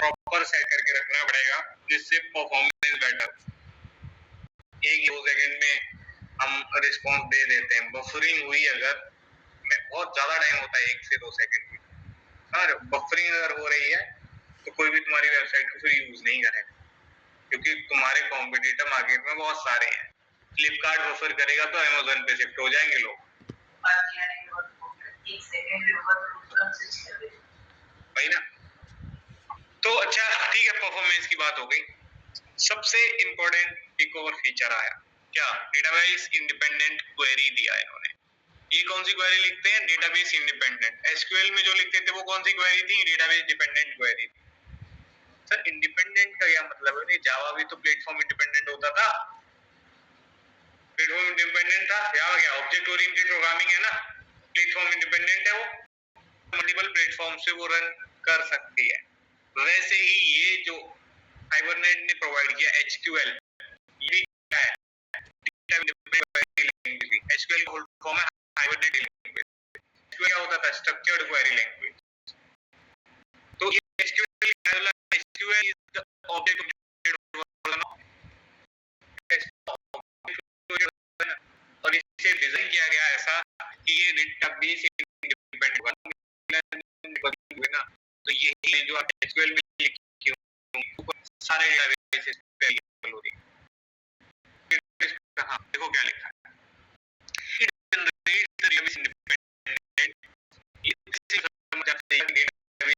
Proper set करके रखना पड़ेगा जिससे परफॉर्मेंस बेटर। 1-2 सेकंड में हम रिस्पॉन्स दे देते हैं, बफरिंग हुई अगर बहुत ज्यादा टाइम होता है 1 से 2 सेकंड की, और बफरिंग अगर हो रही है तो कोई भी तुम्हारी वेबसाइट को फिर यूज नहीं करेगा, क्योंकि तुम्हारे कॉम्पिटिटर मार्केट में बहुत सारे हैं। फ्लिपकार्ट बफर करेगा तो अमेज़न पे शिफ्ट हो जाएंगे लोग, भाई ना। तो अच्छा ठीक है, परफॉर्मेंस की बात हो गई। सबसे इंपॉर्टेंट एक और फीचर आया, क्या? डेटाबेस इंडिपेंडेंट क्वेरी दिया है इन्होंने। ये कौन सी क्वेरी लिखते हैं? Database independent. एसक्यूएल में जो लिखते थे वो कौन सी क्वेरी थी? Database dependent query. Sir independent का क्या मतलब है? जावा भी तो प्लेटफॉर्म इंडिपेंडेंट होता था, प्लेटफॉर्म इंडिपेंडेंट था। यहाँ क्या ऑब्जेक्ट ओरिएंटेड प्रोग्रामिंग है ना, प्लेटफॉर्म इंडिपेंडेंट है, वो मल्टीपल प्लेटफॉर्म से वो रन कर सकती है। वैसे ही ये जो हाइबरनेट ने प्रोवाइड किया एचक्यूएल, ये क्या है? एचक्यूएल फुल फॉर्म है हाइबरनेट लैंग्वेज। क्या होता था? Structured query language. तो ये एचक्यूएल इज द ऑब्जेक्ट और इसे डिजाइन किया गया ऐसा कि ये डेटाबेस इंडिपेंडेंट हुए ना, तो ये जो आप एचक्यूएल में लिखी हो सारे डेटाबेस पे अवेलेबल हो रही है। हाँ देखो क्या लिखा है, it generates the database independent. इससे समझ आता है कि डेटाबेस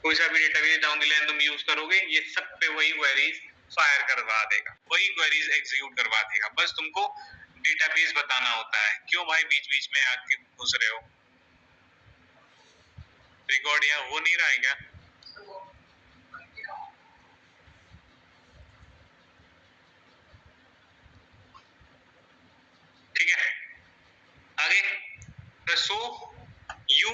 कोई सा भी डेटाबेस डाउन द लाइन तुम यूज करोगे, ये सब पे वही क्वेरीज फायर करवा देगा, वही क्वेरीज एग्जीक्यूट करवा देगा। बस तुमको डेटाबेस बताना होता है। क्यों भाई बीच बीच में आके घुस रहे हो? रिकॉर्ड यहाँ हो नहीं रहा है क्या? ठीक है आगे। So you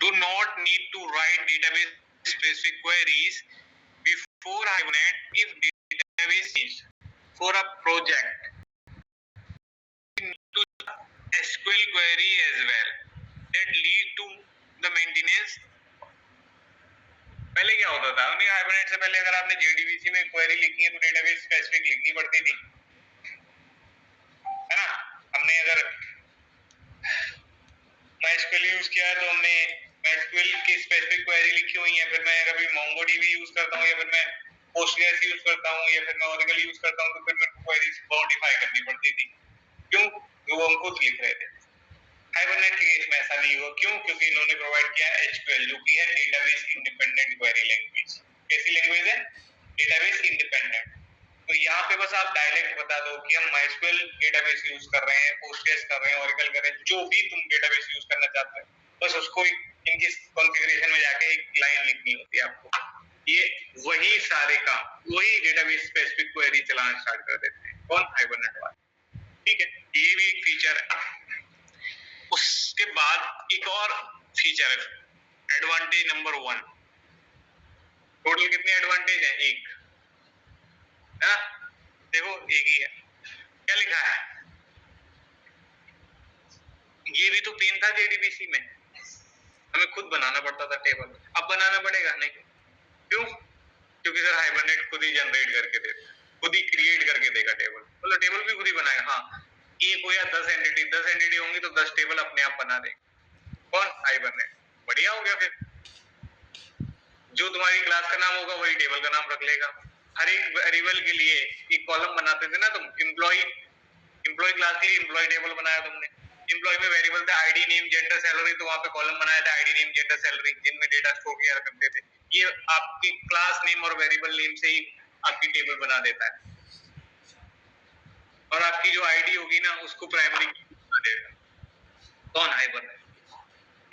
do not need to write database specific queries before Hibernate if database is for a project to SQL query as well that lead to the maintenance। पहले क्या होता था? उन्हें हाइबरनेट से पहले अगर आपने JDBC में क्वेरी लिखी है तो डेटाबेस स्पेसिफिक लिखनी पड़ती थी, है ना। हमने अगर MySQL यूज किया है तो हमने MySQL की स्पेसिफिक क्वेरी लिखी हुई है, फिर मैं कभी MongoDB यूज करता हूँ या फिर मैं Postgres यूज करता हूँ या फिर मैं Oracle यूज करता हूँ, तो फिर मेरे को क्वेरीज मॉडिफाई करनी पड़ती थी। क्यों? वो हम खुद लिख रहे थे। हाइबरनेट के केस में ऐसा नहीं हुआ। क्यों? क्योंकि इन्होंने प्रोवाइड किया एचक्यूएल जो कि है डेटाबेस इंडिपेंडेंट क्वेरी लैंग्वेज। कैसी लैंग्वेज है? Database independent. तो यहाँ पे बस आप डायरेक्ट बता दो कि हम MySQL डेटाबेस यूज कर रहे हैं, Postgres कर रहे हैं, Oracle कर रहे हैं, जो भी तुम डेटाबेस यूज करना चाहते हो, बस उसको इनकी कॉन्फ़िगरेशन में जाके एक लाइन लिखनी होती है आपको। ये वही सारे काम वही डेटाबेस स्पेसिफिक क्वेरी चलाना स्टार्ट कर देते हैं। कौन? हाइबरनेट वाले। ठीक है, ये भी एक फीचर है। उसके बाद एक और फीचर है, एडवांटेज नंबर 1। टोटल कितने एडवांटेज है? एक है, देखो एक ही है। क्या लिखा है? ये भी तो पेन था JDBC में, हमें खुद बनाना पड़ता था टेबल, अब बनाना पड़ेगा नहीं। क्यों? क्योंकि सर हाइबरनेट खुद ही जनरेट करके देगा, खुद ही क्रिएट करके देगा टेबल। मतलब टेबल भी खुद ही बनाएगा। हाँ, एक हो या 10 एंटिटी होंगी तो 10 टेबल अपने आप बना देगा। कौन? हाइबरनेट। बढ़िया हो गया। फिर जो तुम्हारी क्लास का नाम होगा वही टेबल का नाम रख लेगा। हर एक वेरिएबल के लिए एक कॉलम बनाते थे ना तुम, एम्प्लॉय क्लास के लिए एम्प्लॉय टेबल बनाया तुमने। एम्प्लॉय में वेरिएबल था आईडी, नेम, जेंडर, सैलरी, तो वहां पे कॉलम बनाया था आईडी, नेम, जेंडर, सैलरी, जिनमें डेटा स्टोर किया करते थे। ये आपके क्लास नेम और वेरिएबल नेम से ही आपकी टेबल बना देता है, और आपकी जो आईडी होगी ना उसको प्राइमरी बना देगा। कौन? हाइबरनेट।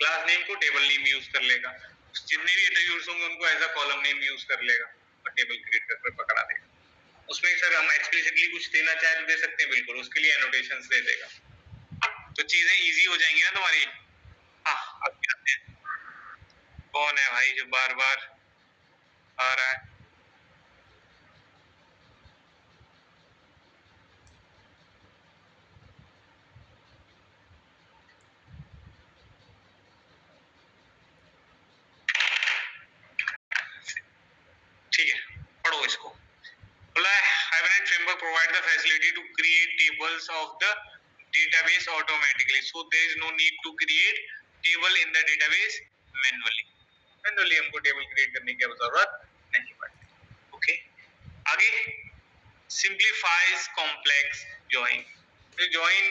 क्लास नेम को टेबल नेम यूज कर लेगा, जितने भी एट्रीब्यूट्स होंगे उनको as a column name use कर लेगा और टेबल क्रिएट करके पकड़ा देगा। उसमें सर हम एक्सप्लिसिटली कुछ देना चाहे तो दे सकते हैं, बिल्कुल, उसके लिए एनोटेशंस दे देगा, तो चीजें इजी हो जाएंगी ना तुम्हारी। हाँ, अब आते हैं। कौन है भाई जो बार बार आ रहा है? provide the facility to create tables of the database automatically, so there is no need to create table in the database manually हमको टेबल क्रिएट करने की जरूरत नहीं पड़ती. ओके, आगे सिंप्लीफाइज कॉम्प्लेक्स जॉइन. जॉइन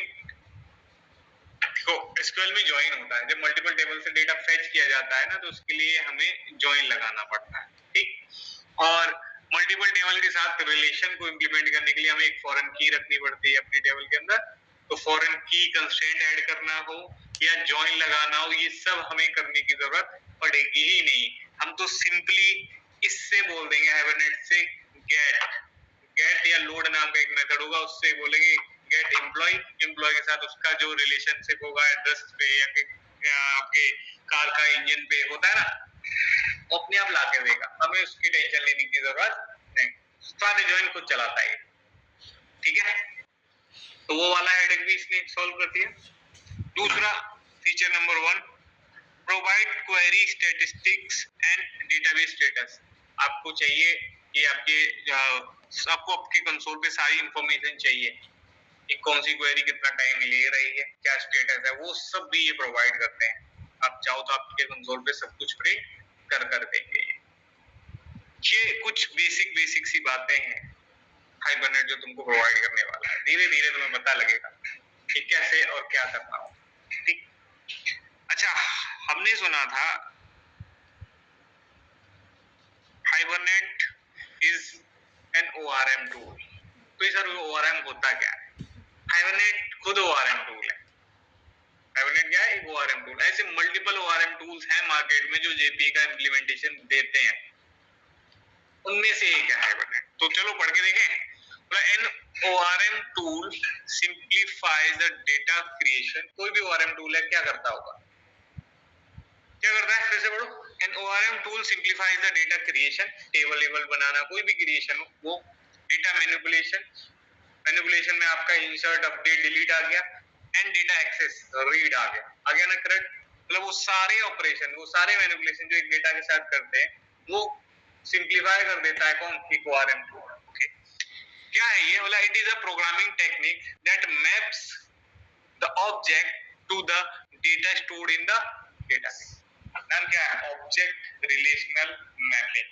देखो एसक्यूएल में जॉइन होता है, जब मल्टीपल टेबल से डेटा फेच किया जाता है ना, तो उसके लिए हमें जॉइन लगाना पड़ता है. ठीक, और मल्टीपल टेबल के साथ रिलेशन को इंप्लीमेंट करने के लिए हमें एक फॉरेन की रखनी पड़ती है अपनी टेबल के अंदर. तो फॉरेन की कंस्ट्रेंट ऐड करना हो या जॉइन लगाना हो, ये सब हमें करने की जरूरत पड़ेगी ही नहीं. हम तो सिंपली इससे बोल देंगे हाइबरनेट से गेट या लोड नाम का एक मेथड होगा, उससे बोलेंगे गेट एम्प्लॉय. एम्प्लॉय के साथ उसका जो रिलेशनशिप होगा एड्रेस पे या आपके कार का इंजन पे होता है ना, अपने आप लाके देगा, हमें उसकी टेंशन लेने की जरूरत नहीं. सारे जॉइन खुद चलाता है. ठीक है, तो वो वाला हेडेक भी इसने सॉल्व कर दिया. दूसरा feature number 1, provide query statistics and database status. आपको चाहिए कि आपको आपके कंसोल पे सारी इंफॉर्मेशन चाहिए कि कौन सी क्वेरी कितना टाइम ले रही है, क्या स्टेटस है, वो सब भी ये प्रोवाइड करते हैं. आप चाहो तो आपके कंसोल पे सब कुछ प्रिंट कर देंगे. ये कुछ बेसिक सी बातें हैं हाइबरनेट जो तुमको प्रोवाइड करने वाला है. धीरे धीरे तुम्हें पता लगेगा कि कैसे और क्या करना हो. ठीक, अच्छा, हमने सुना था hibernate is an ORM tool. तो ये सर ORM होता क्या है? हाइबरनेट खुद ORM टूल है. हाइबरनेट क्या है? एक ORM टूल. ऐसे मल्टीपल ORM टूल्स हैं मार्केट में जो JPA का इम्प्लीमेंटेशन देते हैं, उनमें से एक है हाइबरनेट. तो चलो पढ़ के देखें. An ORM tool simplifies the data creation. कोई भी ORM टूल है, क्या करता होगा? क्या करता है? फिर से पढ़ो. An ORM tool simplifies the data creation. Table level बनाना, कोई भी क्रिएशन हो, वो डेटा मैनिपुलेशन में आपका इंसर्ट, अपडेट, डिलीट आ गया, एंड डेटा एक्सेस, रीड आ गया ना. करेक्ट, मतलब वो सारे ऑपरेशन, वो सारे मैनिपुलेशन जो एक डेटा के साथ करते हैं, वो सिंप्लीफाई कर देता है कौन? एक ORM टूल. क्या है ये? बोला it is a programming technique that maps the object to the data stored in the database. नाम क्या है? Object relational mapping.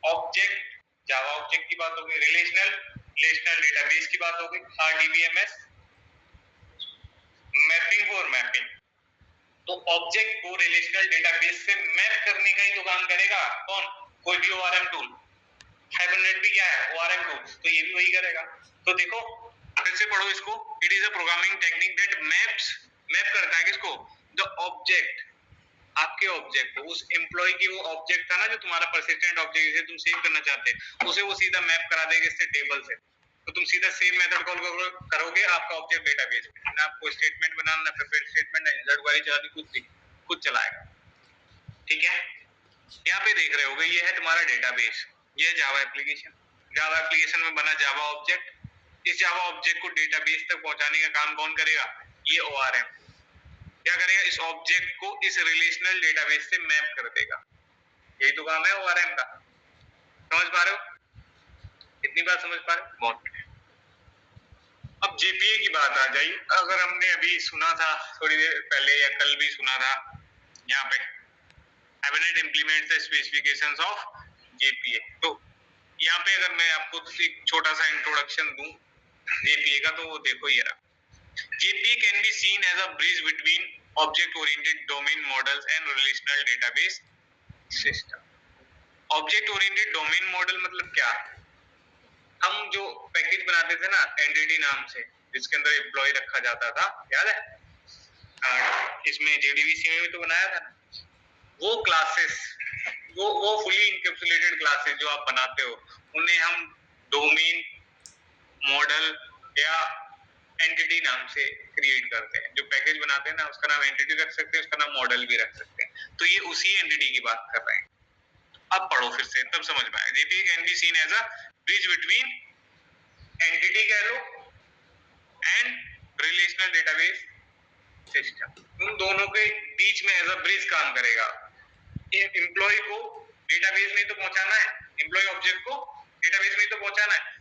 Object, Java object की बात होगी, रिलेशनल डेटाबेस की बात होगी, RDBMS, मैपिंग फॉर मैपिंग. तो ऑब्जेक्ट को रिलेशनल डेटाबेस से मैप करने का ही तो काम करेगा कौन? कोई भी ORM टूल. हाइबरनेट भी क्या है? ORM tool. तो ये भी वही करेगा. तो देखो फिर से पढ़ो इसको. It is a programming technique that map करता है किसको? द ऑब्जेक्ट, आपके ऑब्जेक्ट को, उस एम्प्लॉय की वो ऑब्जेक्ट था ना जो तुम्हारा पर्सिस्टेंट ऑब्जेक्ट जिसे तुम सेव करना चाहते हैं, उसे वो सीधा मैप करा देगा इससे टेबल से. तो तुम सीधा सेव मेथड कॉल करोगे, आपका ऑब्जेक्ट डेटाबेस में, ना आपको स्टेटमेंट बनाना, ना प्रिपेयर स्टेटमेंट, ना इंसर्ट क्वेरी चलानी, कुछ चलाएगा. ठीक है, यहाँ पे देख रहे होगे, ये है तुम्हारा डेटाबेस, ये जावा एप्लीकेशन. जावा एप्लीकेशन में बना जावा ऑब्जेक्ट. इस जावा ऑब्जेक्ट को डेटाबेस तक पहुंचाने का काम कौन करेगा? ये ORM. क्या करेगा? इस ऑब्जेक्ट को इस रिलेशनल डेटाबेस से मैप कर देगा. यही तो काम है ORM का. समझ पा रहे हो? कितनी बात समझ पा रहे हो? बहुत. अब JPA की बात आ जाए. अगर हमने अभी सुना था थोड़ी देर पहले या कल भी सुना था, यहाँ पे hibernate implements the specifications of JPA. तो यहाँ पे अगर मैं आपको एक छोटा सा इंट्रोडक्शन दूं JPA का, तो वो देखो ये रहा. JPA can be seen as a bridge between object-oriented domain models and relational database system. Object-oriented domain model मतलब क्या है? हम जो पैकेज बनाते थे ना एंटिटी नाम से, जिसके अंदर एम्प्लॉय रखा जाता था, याद है? इसमें JDBC में भी तो बनाया था ना. वो क्लासेस, वो फुली इनकैप्सुलेटेड क्लासेस जो आप बनाते हो, उन्हें हम डोमेन, मॉडल या एंटिटी नाम से क्रिएट करते हैं. जो पैकेज बनाते हैं ना, उसका नाम एंटिटी रख सकते हैं, उसका नाम मॉडल भी रख सकते हैं. तो ये उसी एंटिटी की बात कर रहे हैं. अब पढ़ो फिर से, तब समझ में आएगा. JPA can be seen as a bridge between entity कह लो एंड रिलेशनल डेटाबेस सिस्टम. उन दोनों के बीच में एज अ ब्रिज काम करेगा. एम्प्लॉय को डेटाबेस में तो पहुंचाना है, एम्प्लॉय ऑब्जेक्ट को डेटाबेस में तो पहुंचाना है,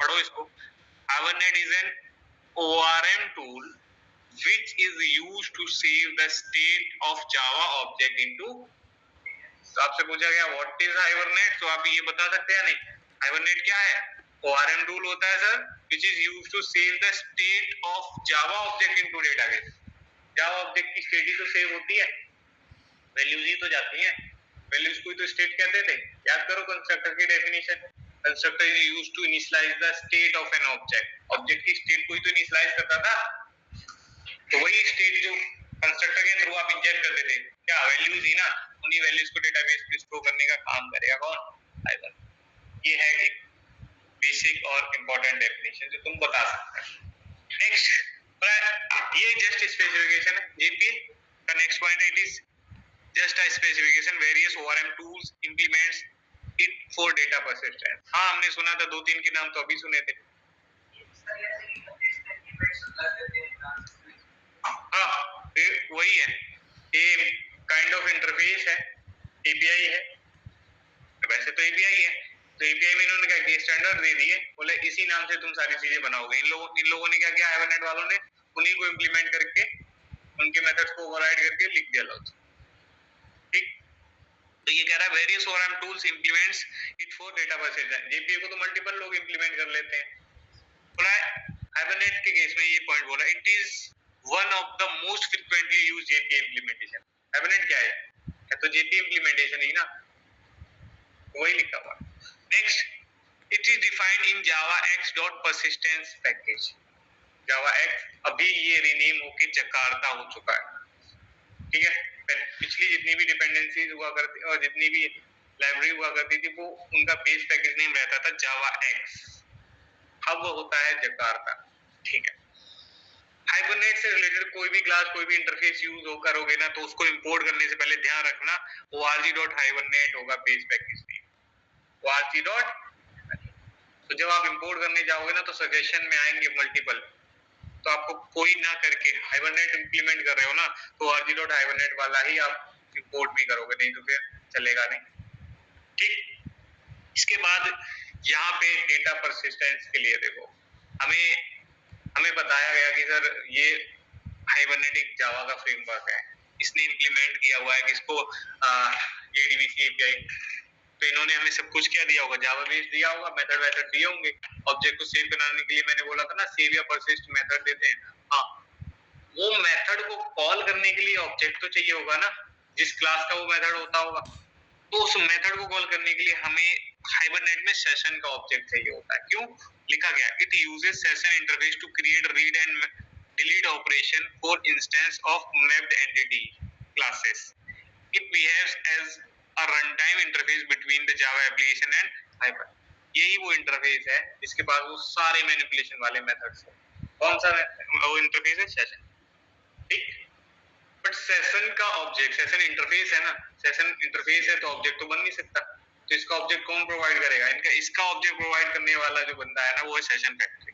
पढ़ो इसको। Hibernate is an ORM tool which is used to save the state of Java object into। तो आपसे पूछा गया व्हाट इज हाइबरनेट, तो आप ये बता सकते हैं नहीं हाइबरनेट क्या है? ORM टूल होता है sir which is used to save the state of Java object into database। Java object की स्टेट ही तो सेव होती है, वैल्यूज ही तो जाती हैं, वैल्यूज को ही तो स्टेट कहते थे। याद करो कंस्ट्रक्टर की definition, constructor is used to initialise the state of an object, object की स्टेट को ही तो इनिशियलाइज करता था। तो वही स्टेट जो कंस्ट्रक्टर के थ्रू आप इंजेक्ट करते थे, क्या वैल्यूज ही ना, उन्हीं वैल्यूज को डेटाबेस में स्टोर करने का काम करेगा कौन? हाइबर। ये है एक बेसिक और इंपॉर्टेंट डेफिनेशन जो तुम बता सकते हो। नेक्स्ट, ये जस्ट स्पेसिफिकेशन है जेपीए का। Next point it is just a specification, various ORM tools implements it for data persistence। हाँ हमने सुना था, दो तीन के नाम तो अभी सुने थे। हाँ वही है, ये काइंड ऑफ इंटरफेस है, API है, वैसे तो API है, तो API में इन्होंने क्या किया, स्टैंडर्ड दे दिए, बोले इसी नाम से तुम सारी चीजें बनाओगे। इन लोगों ने क्या किया, हाइबरनेट वालों ने उन्हीं को इम्प्लीमेंट करके उनके मेथड्स को ओवरराइड करके लिख दिया लॉजिक। ठीक, तो ये कह रहा है various ORM tools implements it for data persistence। JPA को तो मल्टीपल लोग इंप्लीमेंट कर लेते हैं। बोला हाइबरनेट के केस में ये पॉइंट बोला, it is one of the most frequently used JPA implementation. Hibernate क्या है तो जेपीए इंप्लीमेंटेशन ही ना, वही लिखा हुआ। Next, it is defined in Java x.persistence package. Java x अभी ये रीनेम होके जकार्ता हो चुका है। ठीक है, पिछली जितनी भी डिपेंडेंसीज हुआ करती और जितनी भी लाइब्रेरी हुआ करती थी वो उनका बेस पैकेज नेम रहता था जावा एक्स, अब वो होता है जकार्ता। ठीक है, हाइबरनेट से रिलेटेड कोई भी क्लास कोई भी इंटरफेस यूज हो करोगे ना तो उसको इंपोर्ट करने से पहले ध्यान रखना org.hibernate होगा बेस पैकेज नेम org. तो जब आप इंपोर्ट करने जाओगे ना तो सजेशन में आएंगे मल्टीपल, तो आपको कोई ना करके हाइबरनेट इंप्लीमेंट कर रहे हो ना तो org.hibernate वाला ही आप इंपोर्ट भी करोगे, नहीं तो फिर चलेगा नहीं। ठीक, इसके बाद यहाँ पे डेटा परसिस्टेंस के लिए देखो, हमें बताया गया कि सर ये हाइबरनेट एक जावा का फ्रेमवर्क है, इसने इंप्लीमेंट किया हुआ है किसको, JDBC API। तो इन्होंने हमें सब कुछ क्या दिया होगा, जावा बेस दिया होगा, मेथड वेथड दिए होंगे। ऑब्जेक्ट को सेव कराने के लिए मैंने बोला था ना सेव या परसिस्ट मेथड देते हैं। हाँ, वो मेथड को कॉल करने के लिए ऑब्जेक्ट तो चाहिए होगा ना, जिस क्लास का वो मेथड होता होगा, तो उस मेथड को कॉल करने के लिए हमें हाइबरनेट में सेशन का ऑब्जेक्ट चाहिए होता है। क्यों लिखा गया, it uses session interface to create read and delete operation for instance of mapped entity classes. It behaves as a runtime interface between the Java application and Hyper। यही वो इंटरफेस है जिसके पास वो सारे मैनिपुलेशन वाले मेथड्स हैं। कौन सा वो इंटरफेस है, सेशन। ठीक, बट सेशन का ऑब्जेक्ट, सेशन इंटरफेस है ना, सेशन इंटरफेस है तो ऑब्जेक्ट तो बन नहीं सकता, तो इसका ऑब्जेक्ट कौन प्रोवाइड करेगा, इसका ऑब्जेक्ट प्रोवाइड करने वाला जो बंदा है ना वो है सेशन फैक्ट्री।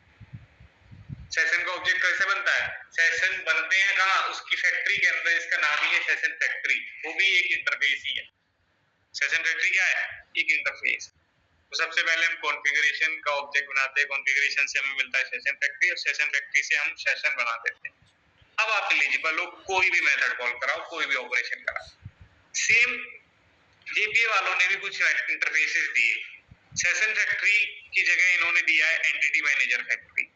सेशन का ऑब्जेक्ट कैसे बनता है, सेशन बनते हैं कहाँ, उसकी फैक्ट्री के अंदर, इसका नाम ही है सेशन फैक्ट्री, वो भी एक इंटरफेस ही है। सेशन फैक्ट्री क्या है, एक इंटरफेस। तो सबसे पहले हम कॉन्फ़िगरेशन का ऑब्जेक्ट बनाते हैं, कॉन्फ़िगरेशन से हमें मिलता है सेशन फैक्ट्री और सेशन फैक्ट्री से हम सेशन बना देते हैं। अब आप एलिजिबल हो, कोई भी मेथड कॉल कराओ, कोई भी ऑपरेशन कराओ। सेम जेपीए वालों ने भी कुछ इंटरफेसेस दिए, सेशन फैक्ट्री की जगह इन्होंने दिया है एंटिटी मैनेजर फैक्ट्री।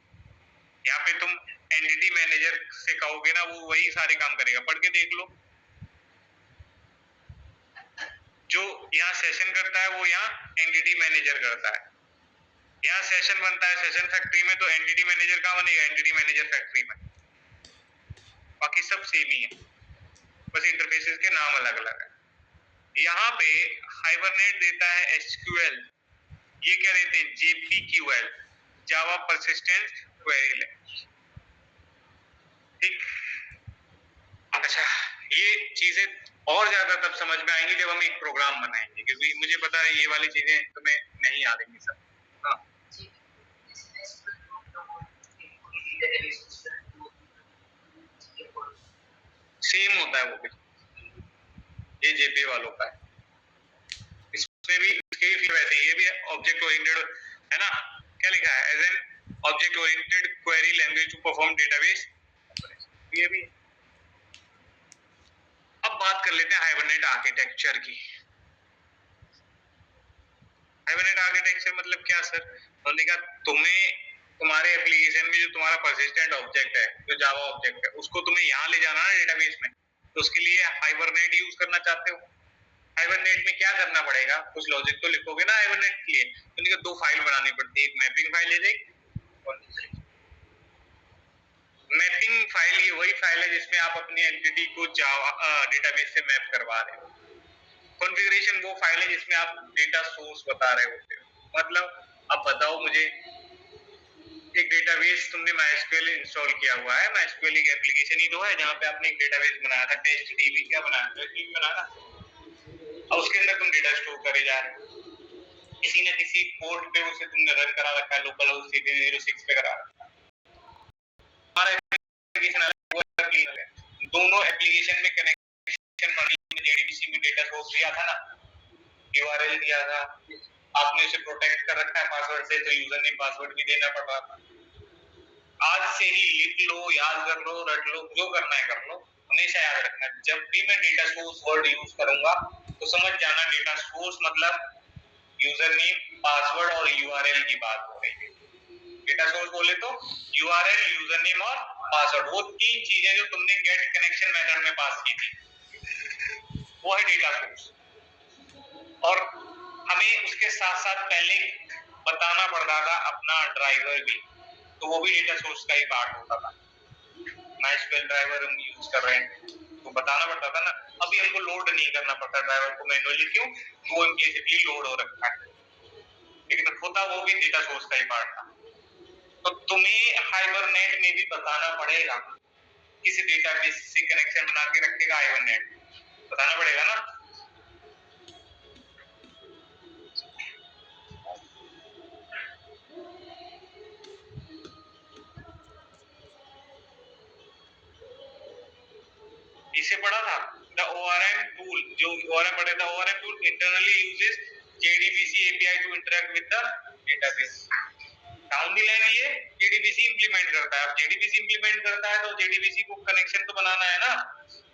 यहाँ पे तुम एंटिटी मैनेजर से कहोगे ना वो वही सारे काम करेगा, पढ़ के देख लो। जो यहाँ सेशन करता है वो यहाँ एंटिटी मैनेजर करता है, यहाँ सेशन बनता है सेशन फैक्ट्री में, तो एंटिटी मैनेजर कहाँ बनेगा, एंटिटी मैनेजर फैक्ट्री में। बाकी सब सेम ही है, बस इंटरफेसेस के नाम अलग अलग है। यहाँ पे हाइबरनेट देता है SQL, ये क्या देते हैं, JPQL, जावा परसिस्टेंस क्वेरी लैंग्वेज। ठीक, अच्छा ये चीजें और ज्यादा तब समझ में आएंगी जब हम एक प्रोग्राम बनाएंगे, क्योंकि मुझे पता है ये वाली चीजें तुम्हें नहीं आ रही सब। हाँ सेम होता है वो भी, ये जेपी वालों का है, इसमें भी इसके भी वैसे ये भी ऑब्जेक्ट ओरिएंटेड है ना, क्या लिखा है? As an object oriented query language to perform database. ये भी। अब बात कर लेते हैं हाइबरनेट आर्किटेक्चर की। हाइबरनेट आर्किटेक्चर मतलब क्या सर? हमने कहा तुम्हें तुम्हारे एप्लीकेशन में जो तुम्हारा परसिस्टेंट ऑब्जेक्ट है, जो जावा ऑब्जेक्ट है, उसको तुम्हें यहाँ ले जाना है डेटाबेस में, तो उसके लिए हाइबरनेट यूज करना चाहते हो। हाइबरनेट में क्या करना पड़ेगा? कुछ लॉजिक तो लिखोगे ना हाइबरनेट के लिए, तो दो फाइल बनानी पड़ती है, एक मैपिंग फाइल है, मैपिंग फाइल ये वही फाइल है जिसमें आप अपनी एंटिटी को जावा डेटाबेस से मैप करवा रहे हो। कॉन्फ़िगरेशन वो फाइल है जिसमें आप डेटा सोर्स बता रहे होते हो। मतलब अब बताओ मुझे, एक डेटाबेस तुमने MySQL इंस्टॉल किया हुआ है, MySQL एक एप्लीकेशन ही तो है जहाँ पे आपने एक डेटाबेस बनाया था, टेस्ट डीबी क्या बनाया था, टीम बनाया था, और उसके अंदर तुम डेटा स्टोर करे जा रहे हो। किसी न किसी पोर्ट पे उसे तुमने रन करा रखा है, लोकल होस्ट 8006 पे करा रखा है। हमारा एप्लीकेशन अलग है, दोनों एप्लीकेशन में कनेक्शन बनी, जेडीबीसी में डेटा सोर्स दिया था ना, यूआरएल दिया था, आपने उसे प्रोटेक्ट कर रखा है पासवर्ड से, तो यूजर नेम पासवर्ड भी देना पड़ रहा था। आज से ही लिख लो, याद कर लो, रट लो, जो करना है कर लो। हमेशा याद रखना, जब भी मैं डेटा सोर्स वर्ड यूज करूंगा तो समझ जाना डेटा सोर्स मतलब यूजर नेम, पासवर्ड और यूआरएल की बात हो रही है। डेटा सोर्स बोले तो यूआरएल, यूजर नेम और पासवर्ड, वो तीन चीजें जो तुमने गेट कनेक्शन मेथड में पास की थी, वो है डेटा सोर्स। और हमें उसके साथ साथ पहले बताना पड़ता था अपना ड्राइवर भी, तो वो भी डेटा सोर्स का ही पार्ट होता था। MySQL ड्राइवर हम यूज कर रहे हैं तो बताना पड़ता था ना। अभी हमको लोड नहीं करना पड़ता ड्राइवर को मैन्युअली, क्यों? वो इम्प्लिसिटली लोड हो रखा है, लेकिन होता वो भी डेटा सोर्स का ही पार्ट था। तो तुम्हें हाइबरनेट में भी बताना पड़ेगा, किसी डेटाबेस से कनेक्शन बना के रखेगा हाइबरनेट, बताना पड़ेगा ना। इसे पढ़ा था द ORM टूल, जो ORM पढ़ा था, ORM tool internally uses JDBC API to interact with the database. Down the line ये JDBC इंप्लीमेंट करता है। अब JDBC इंप्लीमेंट करता है तो JDBC को कनेक्शन तो बनाना है ना,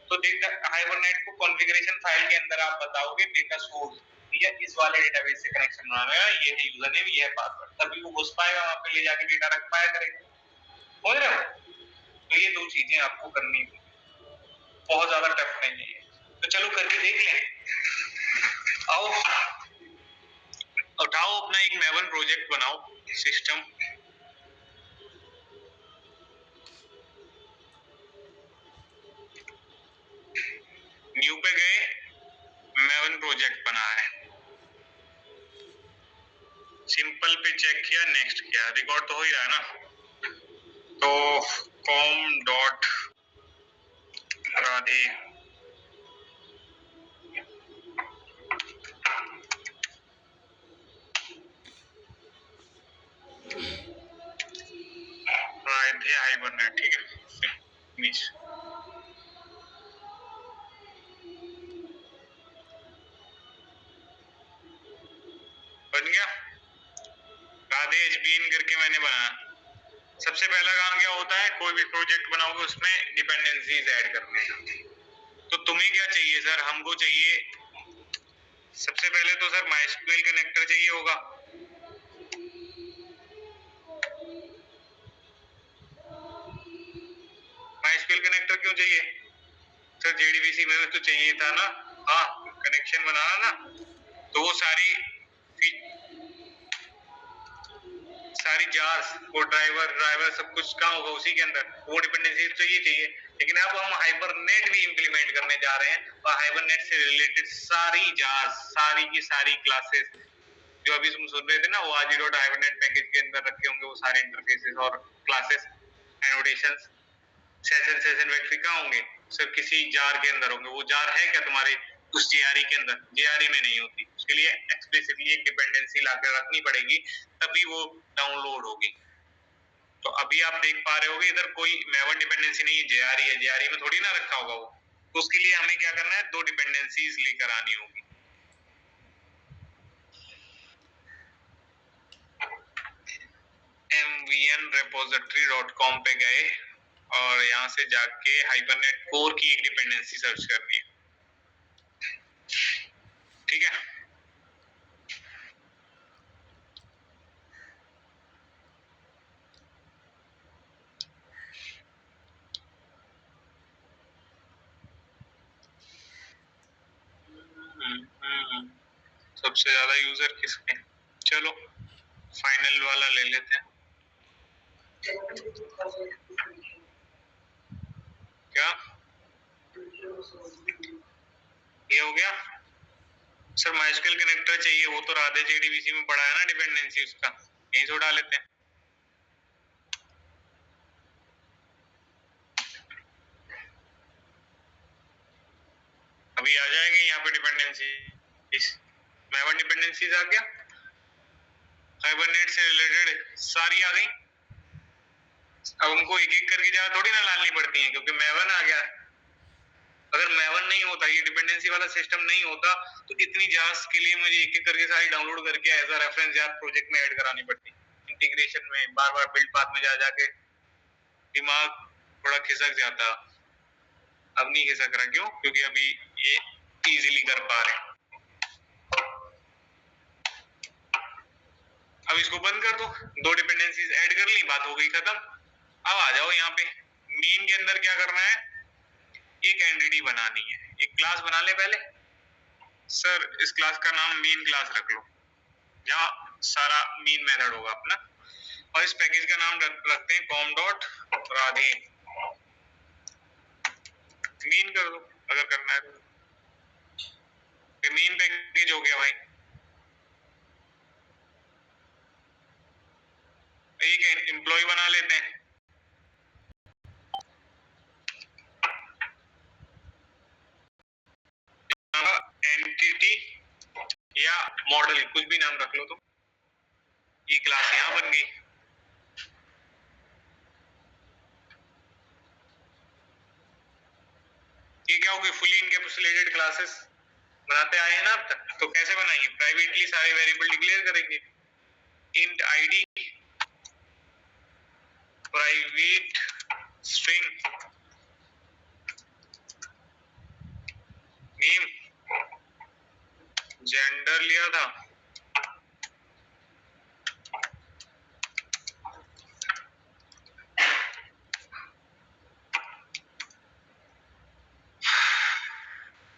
तो डेटा हाइबरनेट को कॉन्फ़िगरेशन फाइल के अंदर आप बताओगे डेटा सोर्स या इस वाले डेटाबेस से कनेक्शन बनाना है, ये है यूजर नेम, ये है पासवर्ड, तभी वो घुस पाएगा वहां पे, ले जाके डेटा रख पाया करेगा। समझ रहे हो? तो ये दो चीजें आपको करनी है, बहुत ज्यादा टफ नहीं है, तो चलो करके देख लें। आओ उठाओ अपना एक मैवन प्रोजेक्ट बनाओ, सिस्टम न्यू पे गए, मैवन प्रोजेक्ट बना है, सिंपल पे चेक किया, नेक्स्ट किया, रिकॉर्ड तो हो ही रहा है ना। तो com dot Radhe Radhe hibernate, ठीक है, फिनिश। बन गया, राधे एचबीएन करके मैंने बनाया। सबसे पहला काम क्या होता है, कोई भी प्रोजेक्ट बनाओगे उसमें डिपेंडेंसीज ऐड करने हैं। तो तुम्हें क्या चाहिए सर? हमको चाहिए सबसे पहले तो सर MySQL कनेक्टर चाहिए होगा। MySQL कनेक्टर क्यों चाहिए सर? JDBC में तो चाहिए था ना, हाँ कनेक्शन बनाना ना, तो वो सारी जार्स, वो ड्राइवर सब कुछ कहाँ होगा? उसी के अंदर, वो डिपेंडेंसी तो ये चाहिए। लेकिन अब हम हाइबरनेट भी इंप्लीमेंट करने जा रहे हैं, और हाइबरनेट से रिलेटेड सारी जार्स, सारी की सारी क्लासेस जो अभी तुम सुन रहे थे ना, वो AJI.hibernate पैकेज के अंदर रखे होंगे, वो सारे इंटरफेसेस और क्लासेस, एनोटेशंस, सेशन वेक्टर कहाँ होंगे सर? किसी जार के अंदर होंगे। वो जार है क्या तुम्हारे उस जेआरई के अंदर? जेआरई में नहीं होती, उसके लिए एक्सप्लिसिटली एक डिपेंडेंसी लाकर रखनी पड़ेगी, तभी वो डाउनलोड होगी। तो अभी आप देख पा रहे होगे इधर कोई मैवन डिपेंडेंसी नहीं है, जेआरई है, जेआरई में थोड़ी ना रखा होगा वो। तो उसके लिए हमें क्या करना है, दो डिपेंडेंसीज लेकर आनी होगी। mvnrepository.com पे गए और यहाँ से जाके हाइबरनेट कोर की एक डिपेंडेंसी सर्च करनी है, ठीक है। सबसे ज्यादा यूजर किसके, चलो फाइनल वाला ले लेते हैं। क्या ये हो गया सर, माइस्क्यूएल कनेक्टर चाहिए, वो तो राधे जेडीबीसी में पढ़ा है ना डिपेंडेंसी उसका, यहीं से उठा लेते हैं। अभी आ जाएंगे यहाँ पे डिपेंडेंसी, मैवन डिपेंडेंसीज आ गया, हाइबरनेट से रिलेटेड सारी आ गई। अब हमको एक एक करके ज्यादा थोड़ी ना डालनी पड़ती है, क्योंकि मैवन आ गया। अगर मैवन नहीं होता, ये डिपेंडेंसी वाला सिस्टम नहीं होता, तो इतनी जांच के लिए मुझे एक एक करके सारी डाउनलोड करके एज अ रेफरेंस याद प्रोजेक्ट में ऐड करानी पड़ती, इंटीग्रेशन में बार बार बिल्ड पाथ में जा जाके दिमाग थोड़ा खिसक जाता। अब नहीं खिसक रहा, क्यों? क्योंकि अभी ये इजीली कर पा रहे हैं। अब इसको बंद कर दो, दो डिपेंडेंसीज ऐड कर ली, बात हो गई खत्म। अब आ जाओ यहाँ पे, मेन के अंदर क्या करना है, एक एंटिटी बनानी है, एक क्लास बना ले पहले। सर इस क्लास का नाम मेन क्लास रख लो, जहाँ सारा मेन मेथड होगा अपना, और इस पैकेज का नाम रखते हैं com.radhe, मेन कर दो अगर करना है तो। मेन पैकेज हो गया भाई। एक एम्प्लॉय बना लेते हैं, एंटिटी या मॉडल, कुछ भी नाम रख लो तुम। ये क्लास यहाँ बन गई। ये क्या होगी, फुली इनकैप्सुलेटेड क्लासेस बनाते आए हैं ना अब तक, तो कैसे बनाएंगे, प्राइवेटली सारे वेरिएबल डिक्लेयर करेंगे, int ID private string name, gender लिया था,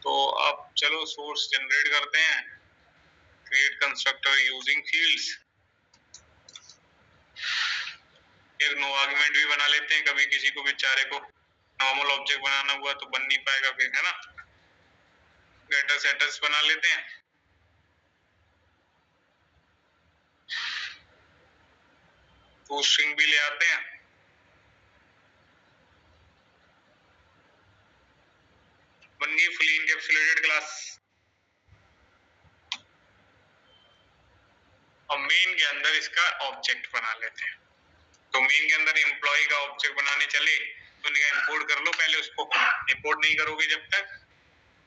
तो अब चलो सोर्स जनरेट करते हैं, क्रिएट कंस्ट्रक्टर यूजिंग फील्ड्स, एक नो आर्गुमेंट भी बना लेते हैं, कभी किसी को बेचारे को नॉर्मल ऑब्जेक्ट बनाना हुआ तो बन नहीं पाएगा फिर, है ना। गेटर सेटर्स बना लेते हैं, तो स्ट्रिंग भी ले आते हैं, बन गई फुली इनकैप्सुलेटेड क्लास। और मेन के अंदर इसका ऑब्जेक्ट बना लेते हैं, तो मेन के अंदर एम्प्लॉय का ऑब्जेक्ट बनाने चले तो इंपोर्ट कर लो पहले उसको, इंपोर्ट नहीं करोगे जब तक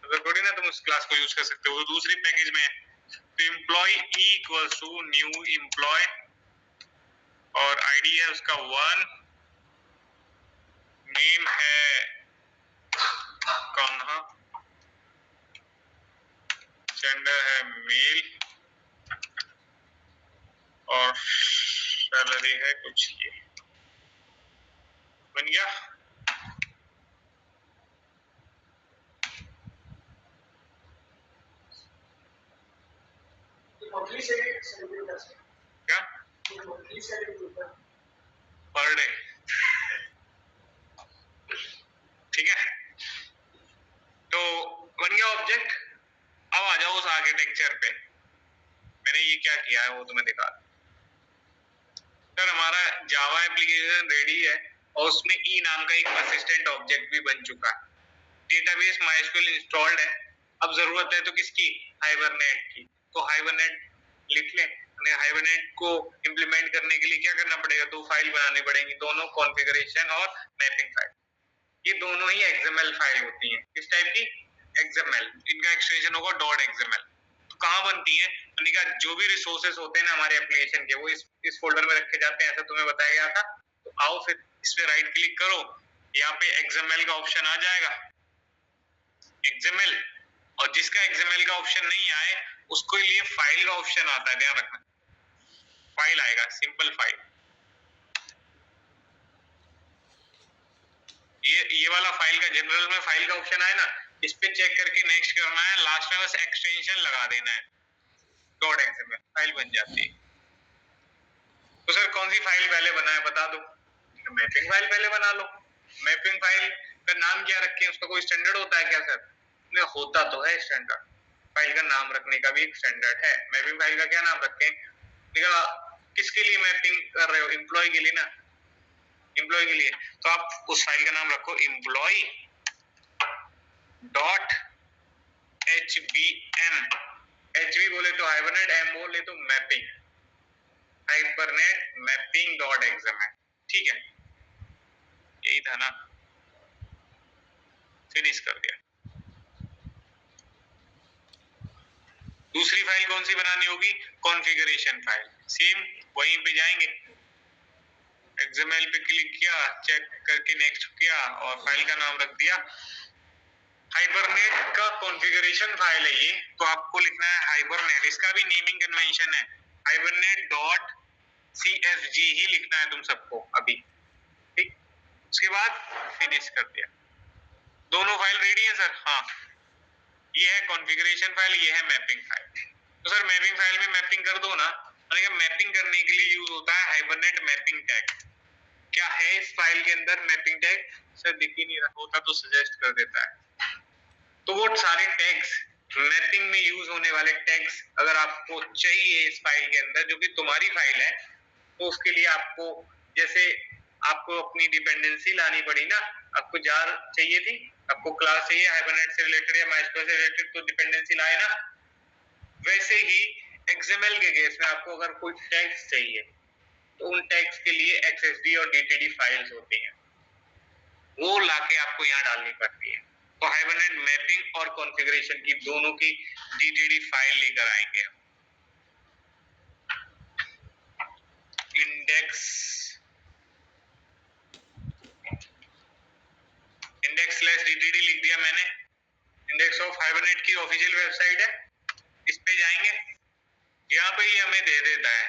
अगर थोड़ी ना तुम उस क्लास को यूज कर सकते हो, तो दूसरी पैकेज में है। तो employee equals to new employee और आईडी है उसका 1, नेम है कान्हा, जेंडर है मेल और सैलरी है कुछ ये, बन गया। क्या पर डे, ठीक है, तो बन गया ऑब्जेक्ट। अब आ जाओ उस आर्किटेक्चर पे, मैंने ये क्या किया है वो तुम्हें दिखा। सर हमारा जावा एप्लीकेशन रेडी है और उसमें ई नाम का एक असिस्टेंट ऑब्जेक्ट भी बन चुका है, डेटाबेस माइस्क्यूएल इंस्टॉल्ड है। अब जरूरत है तो किसकी, हाइबरनेट की, तो हाइबरनेट लिख लें। हाइबरनेट को इंप्लीमेंट करने के लिए क्या करना पड़ेगा, 2 फाइल बनानी पड़ेंगी, दोनों कॉन्फ़िगरेशन और मैपिंग फाइल। ये दोनों ही XML फाइल होती हैं, किस टाइप की, XML, इनका एक्सटेंशन होगा .xml। तो कहाँ बनती है, मैंने कहा जो भी रिसोर्सेस होते हैं ना हमारे एप्लीकेशन के वो इस फोल्डर में रखे जाते हैं, ऐसा तुम्हें बताया गया था। तो आओ फिर इस पे राइट क्लिक करो, यहाँ पे XML का ऑप्शन आ जाएगा, XML, और जिसका XML का ऑप्शन नहीं आए उसके लिए फाइल का ऑप्शन आता है, ध्यान रखना, फाइल आएगा, सिंपल फाइल। ये वाला फाइल का, जनरल में फाइल का ऑप्शन आए ना, इस पे चेक करके नेक्स्ट करना है, लास्ट में बस एक्सटेंशन लगा देना है .xml, फाइल बन जाती है। तो सर कौन सी फाइल पहले बनाए बता दो, मैपिंग फाइल पहले बना लो। मैपिंग फाइल का नाम क्या रखें, उसका कोई स्टैंडर्ड होता है क्या सर? नहीं होता तो है स्टैंडर्ड, फाइल का नाम रखने का भी एक स्टैंडर्ड है। मैपिंग फाइल का क्या नाम रखें? किसके लिए मैपिंग कर रहे हो? एम्प्लॉय के लिए ना, एम्प्लॉय के लिए, तो आप उस फाइल का नाम रखो एम्प्लॉय डॉट HBM, HB बोले तो हाइबरनेट, M बोले तो mapping, hibernate mapping dot XML, ठीक है, यही था ना, फिनिश कर दिया। दूसरी फाइल कौन सी बनानी होगी? कॉन्फ़िगरेशन फाइल, सेम वहीं पे जाएंगे, XML पे क्लिक किया, चेक करके नेक्स्ट किया और फाइल का नाम रख दिया। हाइबरनेट का कॉन्फ़िगरेशन फाइल है ये, तो आपको लिखना है हाइबरनेट, इसका भी नेमिंग कन्वेंशन है, हाइबरनेट डॉट CSG ही लिखना है तुम सबको अभी, ठीक। उसके बाद फिनिश कर दिया। दोनों फाइल रेडी है सर? हाँ, ये है कॉन्फ़िगरेशन फाइल, ये है मैपिंग फाइल। तो सर मैपिंग फाइल में मैपिंग कर दो ना, मैंने कहा मैपिंग करने के लिए यूज होता है हाइबरनेट मैपिंग टैग। क्या है इस फाइल के अंदर मैपिंग टैग? सर दिख ही नहीं रहा, होता तो सजेस्ट कर देता है। तो वो सारे टैग्स, मैपिंग में यूज होने वाले टैग्स अगर आपको चाहिए इस फाइल के अंदर, जो कि तुम्हारी फाइल है, तो उसके लिए आपको, जैसे आपको अपनी डिपेंडेंसी लानी पड़ी ना, आपको जार चाहिए थी, आपको क्लास चाहिए हाइबरनेट से रिलेटेड या माइस्क्यूएल से रिलेटेड, तो डिपेंडेंसी लाए ना, वैसे ही XML के केस में आपको अगर कोई टैग्स चाहिए तो उन टैग्स के लिए XSD और DTD फाइल्स होती हैं, वो लाके आपको यहाँ डालनी पड़ती है। तो हाइबरनेट मैपिंग और कॉन्फ़िगरेशन की दोनों की DTD फाइल लेकर आएंगे हम। index/DTD लिख दिया मैंने। इंडेक्स ऑफ हाइबरनेट की ऑफिशियल वेबसाइट है, इस पे जाएंगे, यहाँ पे ये हमें दे देता है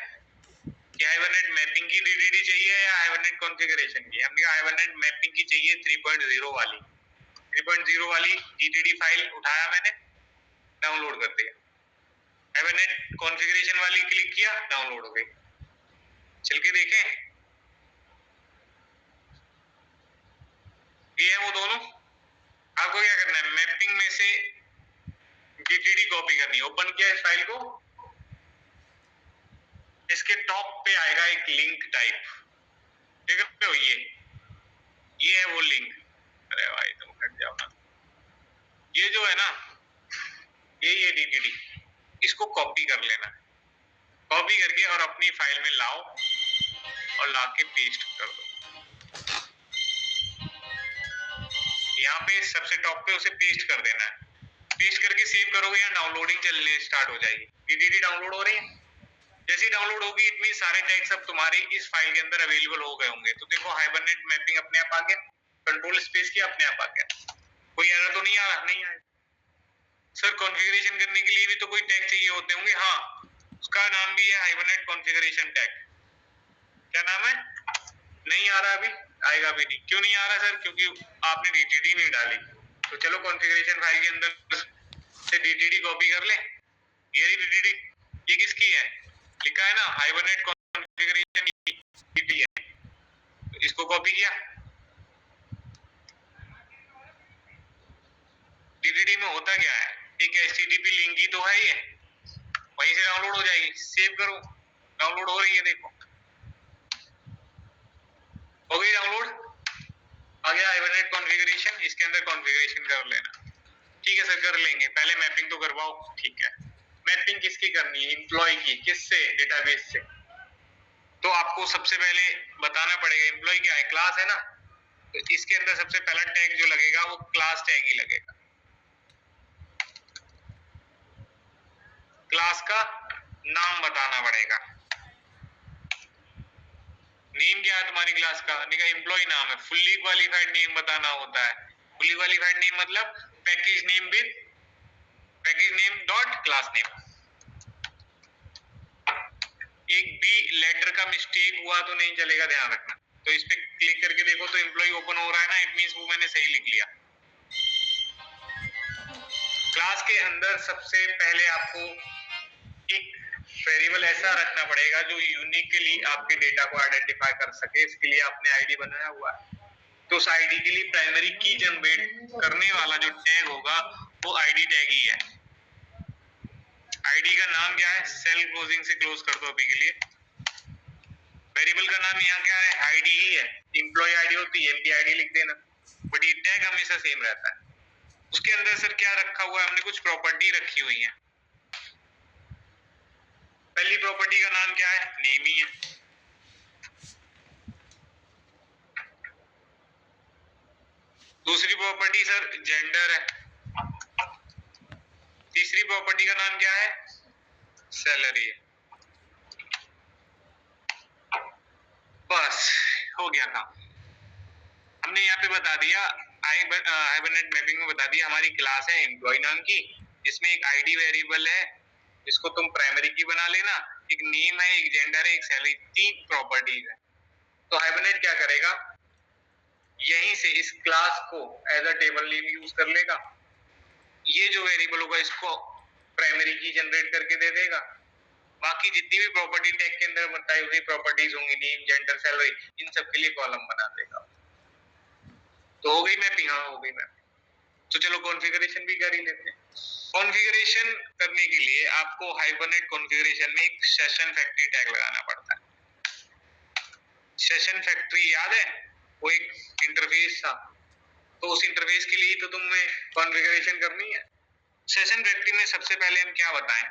कि हाइबरनेट मैपिंग की DTD चाहिए या हाइबरनेट कॉन्फ़िगरेशन की। हमने कहा हाइबरनेट मैपिंग की चाहिए 3.0 वाली, 3.0 वाली DTD फाइल उठाया मैंने, डाउनलोड कर दिया। हाइबरनेट कॉन्फ़िगरेशन वाली क्लिक किया, डाउनलोड हो गई। चल के देखें, ये है वो दोनों। आपको क्या करना है, मैपिंग में से DTD कॉपी करनी है। ओपन किया इस फाइल को, इसके टॉप पे आएगा एक लिंक टाइप, देख रहे हो, ये है वो लिंक। अरे भाई तुम हट जाओ ना, ये जो है ना, ये DTD, इसको कॉपी कर लेना, कॉपी करके और अपनी फाइल में लाओ और लाके पेस्ट कर दो। यहाँ पे सबसे टॉप पे उसे पेस्ट कर देना है, पेस्ट करके सेव करोगे या डाउनलोडिंग चलने स्टार्ट हो जाएगी। DTD डाउनलोड हो रही है, जैसे डाउनलोड होगी इतनी सारे टैग्स अब तुम्हारे इस फाइल के अंदर अवेलेबल हो गए होंगे। तो देखो हाइबरनेट मैपिंग अपने आप आ गया, कंट्रोल स्पेस किया, अपने आप आ गया, कोई एरर तो नहीं आ रहा? नहीं आया। सर कॉन्फ़िगरेशन करने के लिए भी तो कोई टैग चाहिए होते होंगे? हाँ, उसका नाम भी है हाइबरनेट कॉन्फ़िगरेशन टैग। क्या नाम है? नहीं आ रहा, अभी आएगा भी नहीं। क्यों नहीं आ रहा सर? क्योंकि आपने DTD नहीं डाली। तो चलो कॉन्फ़िगरेशन फाइल के अंदर से DTD कॉपी कर ले, ये DTD, ये किसकी है? लिखा है ना हाइबरनेट कॉन्फ़िगरेशन DTD है, तो इसको कॉपी किया। DTD में होता क्या है, एक HTTP लिंक ही तो है, ये वहीं से डाउनलोड हो जाएगी। सेव करो, डाउनलोड हो रही है, देखो हो गई डाउनलोड, आ गया हाइबरनेट कॉन्फ़िगरेशन, इसके अंदर कॉन्फ़िगरेशन कर लेना। ठीक है सर, कर लेंगे, पहले मैपिंग तो करवाओ। ठीक है, मैपिंग किसकी करनी है? एम्प्लॉय की। किससे? डेटाबेस से। तो आपको सबसे पहले बताना पड़ेगा एम्प्लॉय क्या है, क्लास है ना, तो इसके अंदर सबसे पहला टैग जो लगेगा वो क्लास टैग ही लगेगा। क्लास का नाम बताना पड़ेगा। नेम क्या है तुम्हारी क्लास का? निका एम्प्लॉय नाम है। फुल्ली क्वालिफाइड नेम बताना होता है। फुल्ली क्वालिफाइड नेम मतलब package name dot class name. एक भी लेटर का मिस्टेक हुआ तो नहीं चलेगा, ध्यान रखना। तो इस पे क्लिक करके देखो तो एम्प्लॉय ओपन हो रहा है ना, इट मींस वो मैंने सही लिख लिया। क्लास के अंदर सबसे पहले आपको एक वेरिएबल ऐसा रखना पड़ेगा जो यूनिकली आपके डेटा को आइडेंटिफाई कर सके। इसके लिए आपने आईडी बनाया हुआ है, तो उस आईडी के लिए प्राइमरी की जनरेट करने वाला जो टैग होगा वो आईडी टैग ही है। आईडी का नाम क्या है? सेल क्लोजिंग से क्लोज कर दो अभी के लिए। वेरिएबल का नाम यहाँ क्या है? आईडी ही है। एम्प्लॉय आईडी होती है, एमपी आईडी लिख देना, बट ये टैग हमेशा सेम रहता है। उसके अंदर सर क्या रखा हुआ है? हमने कुछ प्रॉपर्टी रखी हुई है। पहली प्रॉपर्टी का नाम क्या है? नेम ही है। दूसरी प्रॉपर्टी सर जेंडर है। तीसरी प्रॉपर्टी का नाम क्या है? सैलरी है। बस हो गया काम। हमने यहाँ पे बता दिया, हाइबरनेट मैपिंग में बता दिया हमारी क्लास है एम्प्लॉय नाम की, जिसमें एक आईडी वेरिएबल है जिसको तुम प्राइमरी की बना लेना, एक नेम है, एक जेंडर है, एक सैलरी, 3 प्रॉपर्टीज है। तो हाइबरनेट क्या करेगा? यहीं से इस क्लास को as a table name use कर लेगा। ये जो वेरिएबल होगा इसको प्राइमरी की जनरेट करके दे देगा। बाकी जितनी भी प्रॉपर्टी टैग के अंदर बताई हुई प्रॉपर्टीज होंगी, नेम, जेंडर, सैलरी, इन सब के लिए कॉलम बना देगा। तो हो गई मैपिंग? हाँ हो गई मैपिंग। तो चलो कॉन्फ़िगरेशन भी कर ही लेते हैं। कॉन्फ़िगरेशन करने के लिए आपको हाइबरनेट कॉन्फ़िगरेशन में एक सेशन फैक्ट्री टैग लगाना पड़ता है। सेशन फैक्ट्री याद है? वो एक इंटरफेस था, तो उस इंटरफेस के लिए तो तुम्हें कॉन्फ़िगरेशन करनी है। सेशन फैक्ट्री में सबसे पहले हम क्या बताएं?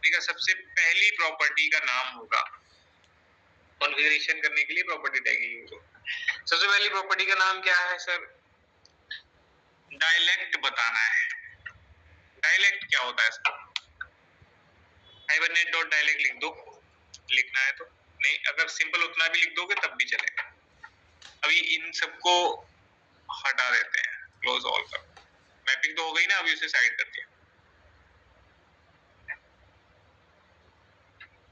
ठीक है, सबसे पहली प्रॉपर्टी का नाम होगा, कॉन्फ़िगरेशन करने के लिए प्रॉपर्टी टैग यूज होगा। सबसे पहली प्रॉपर्टी का नाम क्या है सर? डायलेक्ट बताना है। डायलेक्ट क्या होता है इसका? हाइबरनेट डॉट डायलेक्ट लिख दो, लिखना है तो। नहीं, अगर सिंपल उतना भी लिख दोगे तब भी चलेगा। अभी इन सबको हटा देते हैं, क्लोज ऑल कर। मैपिंग तो हो गई ना, अभी उसे साइड कर दिया।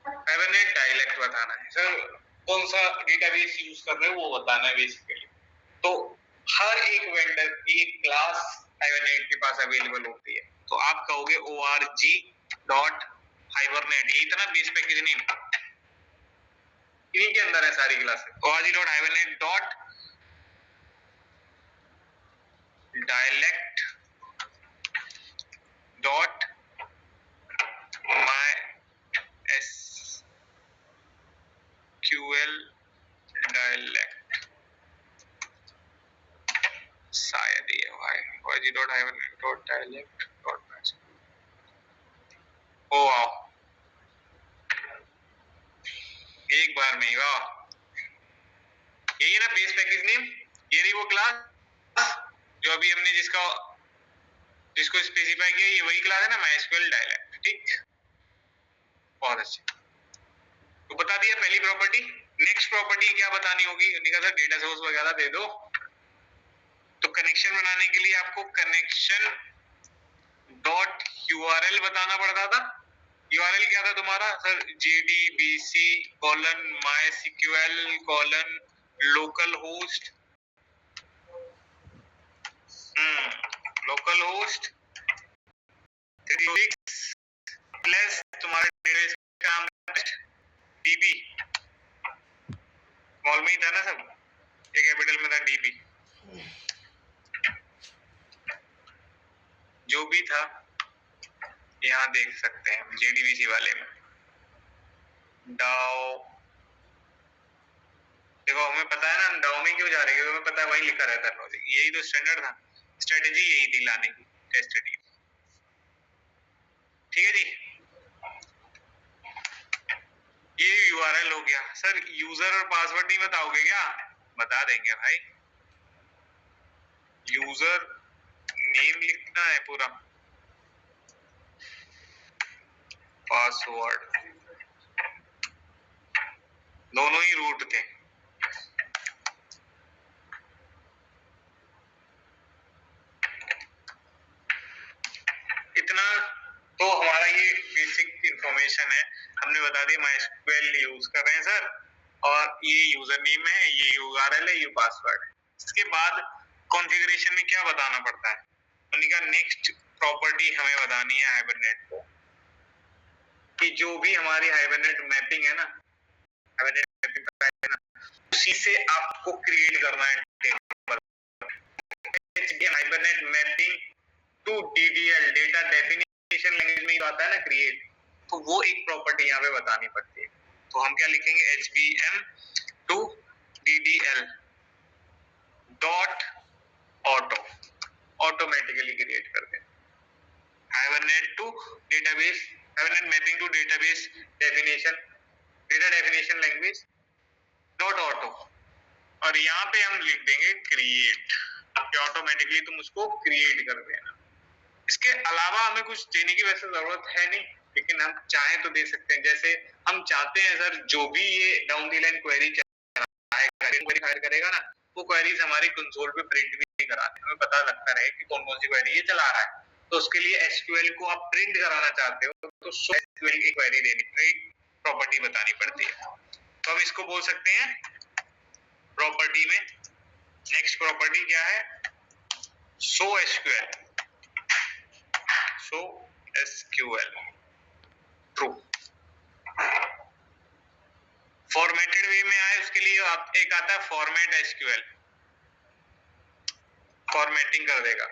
हाइबरनेट डायलेक्ट बताना है सर, कौन सा डेटाबेस यूज कर रहे हो वो बताना है बेसिकली। तो हर एक वेंडर की एक क्लास हाइबरनेट के पास अवेलेबल होती है, तो आप कहोगे org.hibernate, ये इतना बेस पैकेज नेम, इन्हीं के अंदर है सारी क्लासेस। org.dialect.mysql dialect, शायद ये org.hibernate.dialect.mysql। ओ वाओ, एक बार में ही वाह, यही है ना बेस पैकेज नेम। ये रही वो क्लास जो अभी हमने जिसको स्पेसिफाई किया, ये वही क्लास है ना, MySQL डायलेक्ट। ठीक, बहुत अच्छे। तो बता दिया पहली प्रॉपर्टी। नेक्स्ट प्रॉपर्टी क्या बतानी होगी? उन्होंने कहा डेटा सोर्स वगैरह दे दो। तो कनेक्शन बनाने के लिए आपको कनेक्शन डॉट यूआरएल बताना पड़ता था। यूआरएल क्या था तुम्हारा सर? JDBC:MySQL:localhost localhost 36 प्लस तुम्हारे डेटाबेस का नाम DB, स्मॉल में ही था ना सब, ये कैपिटल में था DB, जो भी था यहाँ देख सकते हैं JDBC वाले में। डाओ, देखो हमें पता है ना डाओ में क्यों जा रहे हैं, हमें पता है वही लिखा रहता है लॉजिक, यही तो स्टैंडर्ड था, स्ट्रेटेजी यही थी लाने की, टेस्ट टीम। ठीक है जी, ये यूआरएल हो गया। सर यूजर और पासवर्ड नहीं बताओगे क्या? बता देंगे भाई। यूजर नेम लिखना है पूरा, पासवर्ड, दोनों ही रूट थे। इतना तो हमारा ये बेसिक इंफॉर्मेशन है, हमने बता दिया MySQL यूज कर रहे हैं सर, और ये यूजर नेम है, ये URL है, ये पासवर्ड है। इसके बाद कॉन्फ़िगरेशन में क्या बताना पड़ता है, उन्हीं का नेक्स्ट प्रॉपर्टी हमें बतानी है हाइबरनेट को, कि जो भी हमारी हाइबरनेट मैपिंग है ना, हाइबरनेट मैपिंग है ना, उसी से आपको क्रिएट करना है table. Hibernate mapping to DDL, data definition language में आता है ना क्रिएट, तो वो एक प्रॉपर्टी यहाँ पे बतानी पड़ती है। तो हम क्या लिखेंगे, HBM to DDL dot auto, automatically create कर दे। Hibernate to database, hibernate mapping to database definition, data definition language dot auto, और यहाँ पे हम लिख देंगे क्रिएट, कि ऑटोमेटिकली तुम उसको क्रिएट कर देना। इसके अलावा हमें कुछ देने की वैसे जरूरत है नहीं, लेकिन हम चाहें तो दे सकते हैं। जैसे हम चाहते हैं सर जो भी ये down the line query fire करेगा ना, वो क्वेरीज हमारी कंसोल पे प्रिंट भी करा दे, हमें पता लगता रहे कि कौन कौन सी क्वेरी ये चला रहा है। तो उसके लिए SQL को आप प्रिंट कराना चाहते हो तो SQL की क्वेरी देनी, एक प्रॉपर्टी बतानी पड़ती है। तो हम इसको बोल सकते हैं प्रॉपर्टी में, नेक्स्ट प्रॉपर्टी क्या है, show SQL ट्रू। फॉर्मेटेड वे में आए उसके लिए एक आता है फॉर्मेट SQL, फॉर्मेटिंग कर देगा।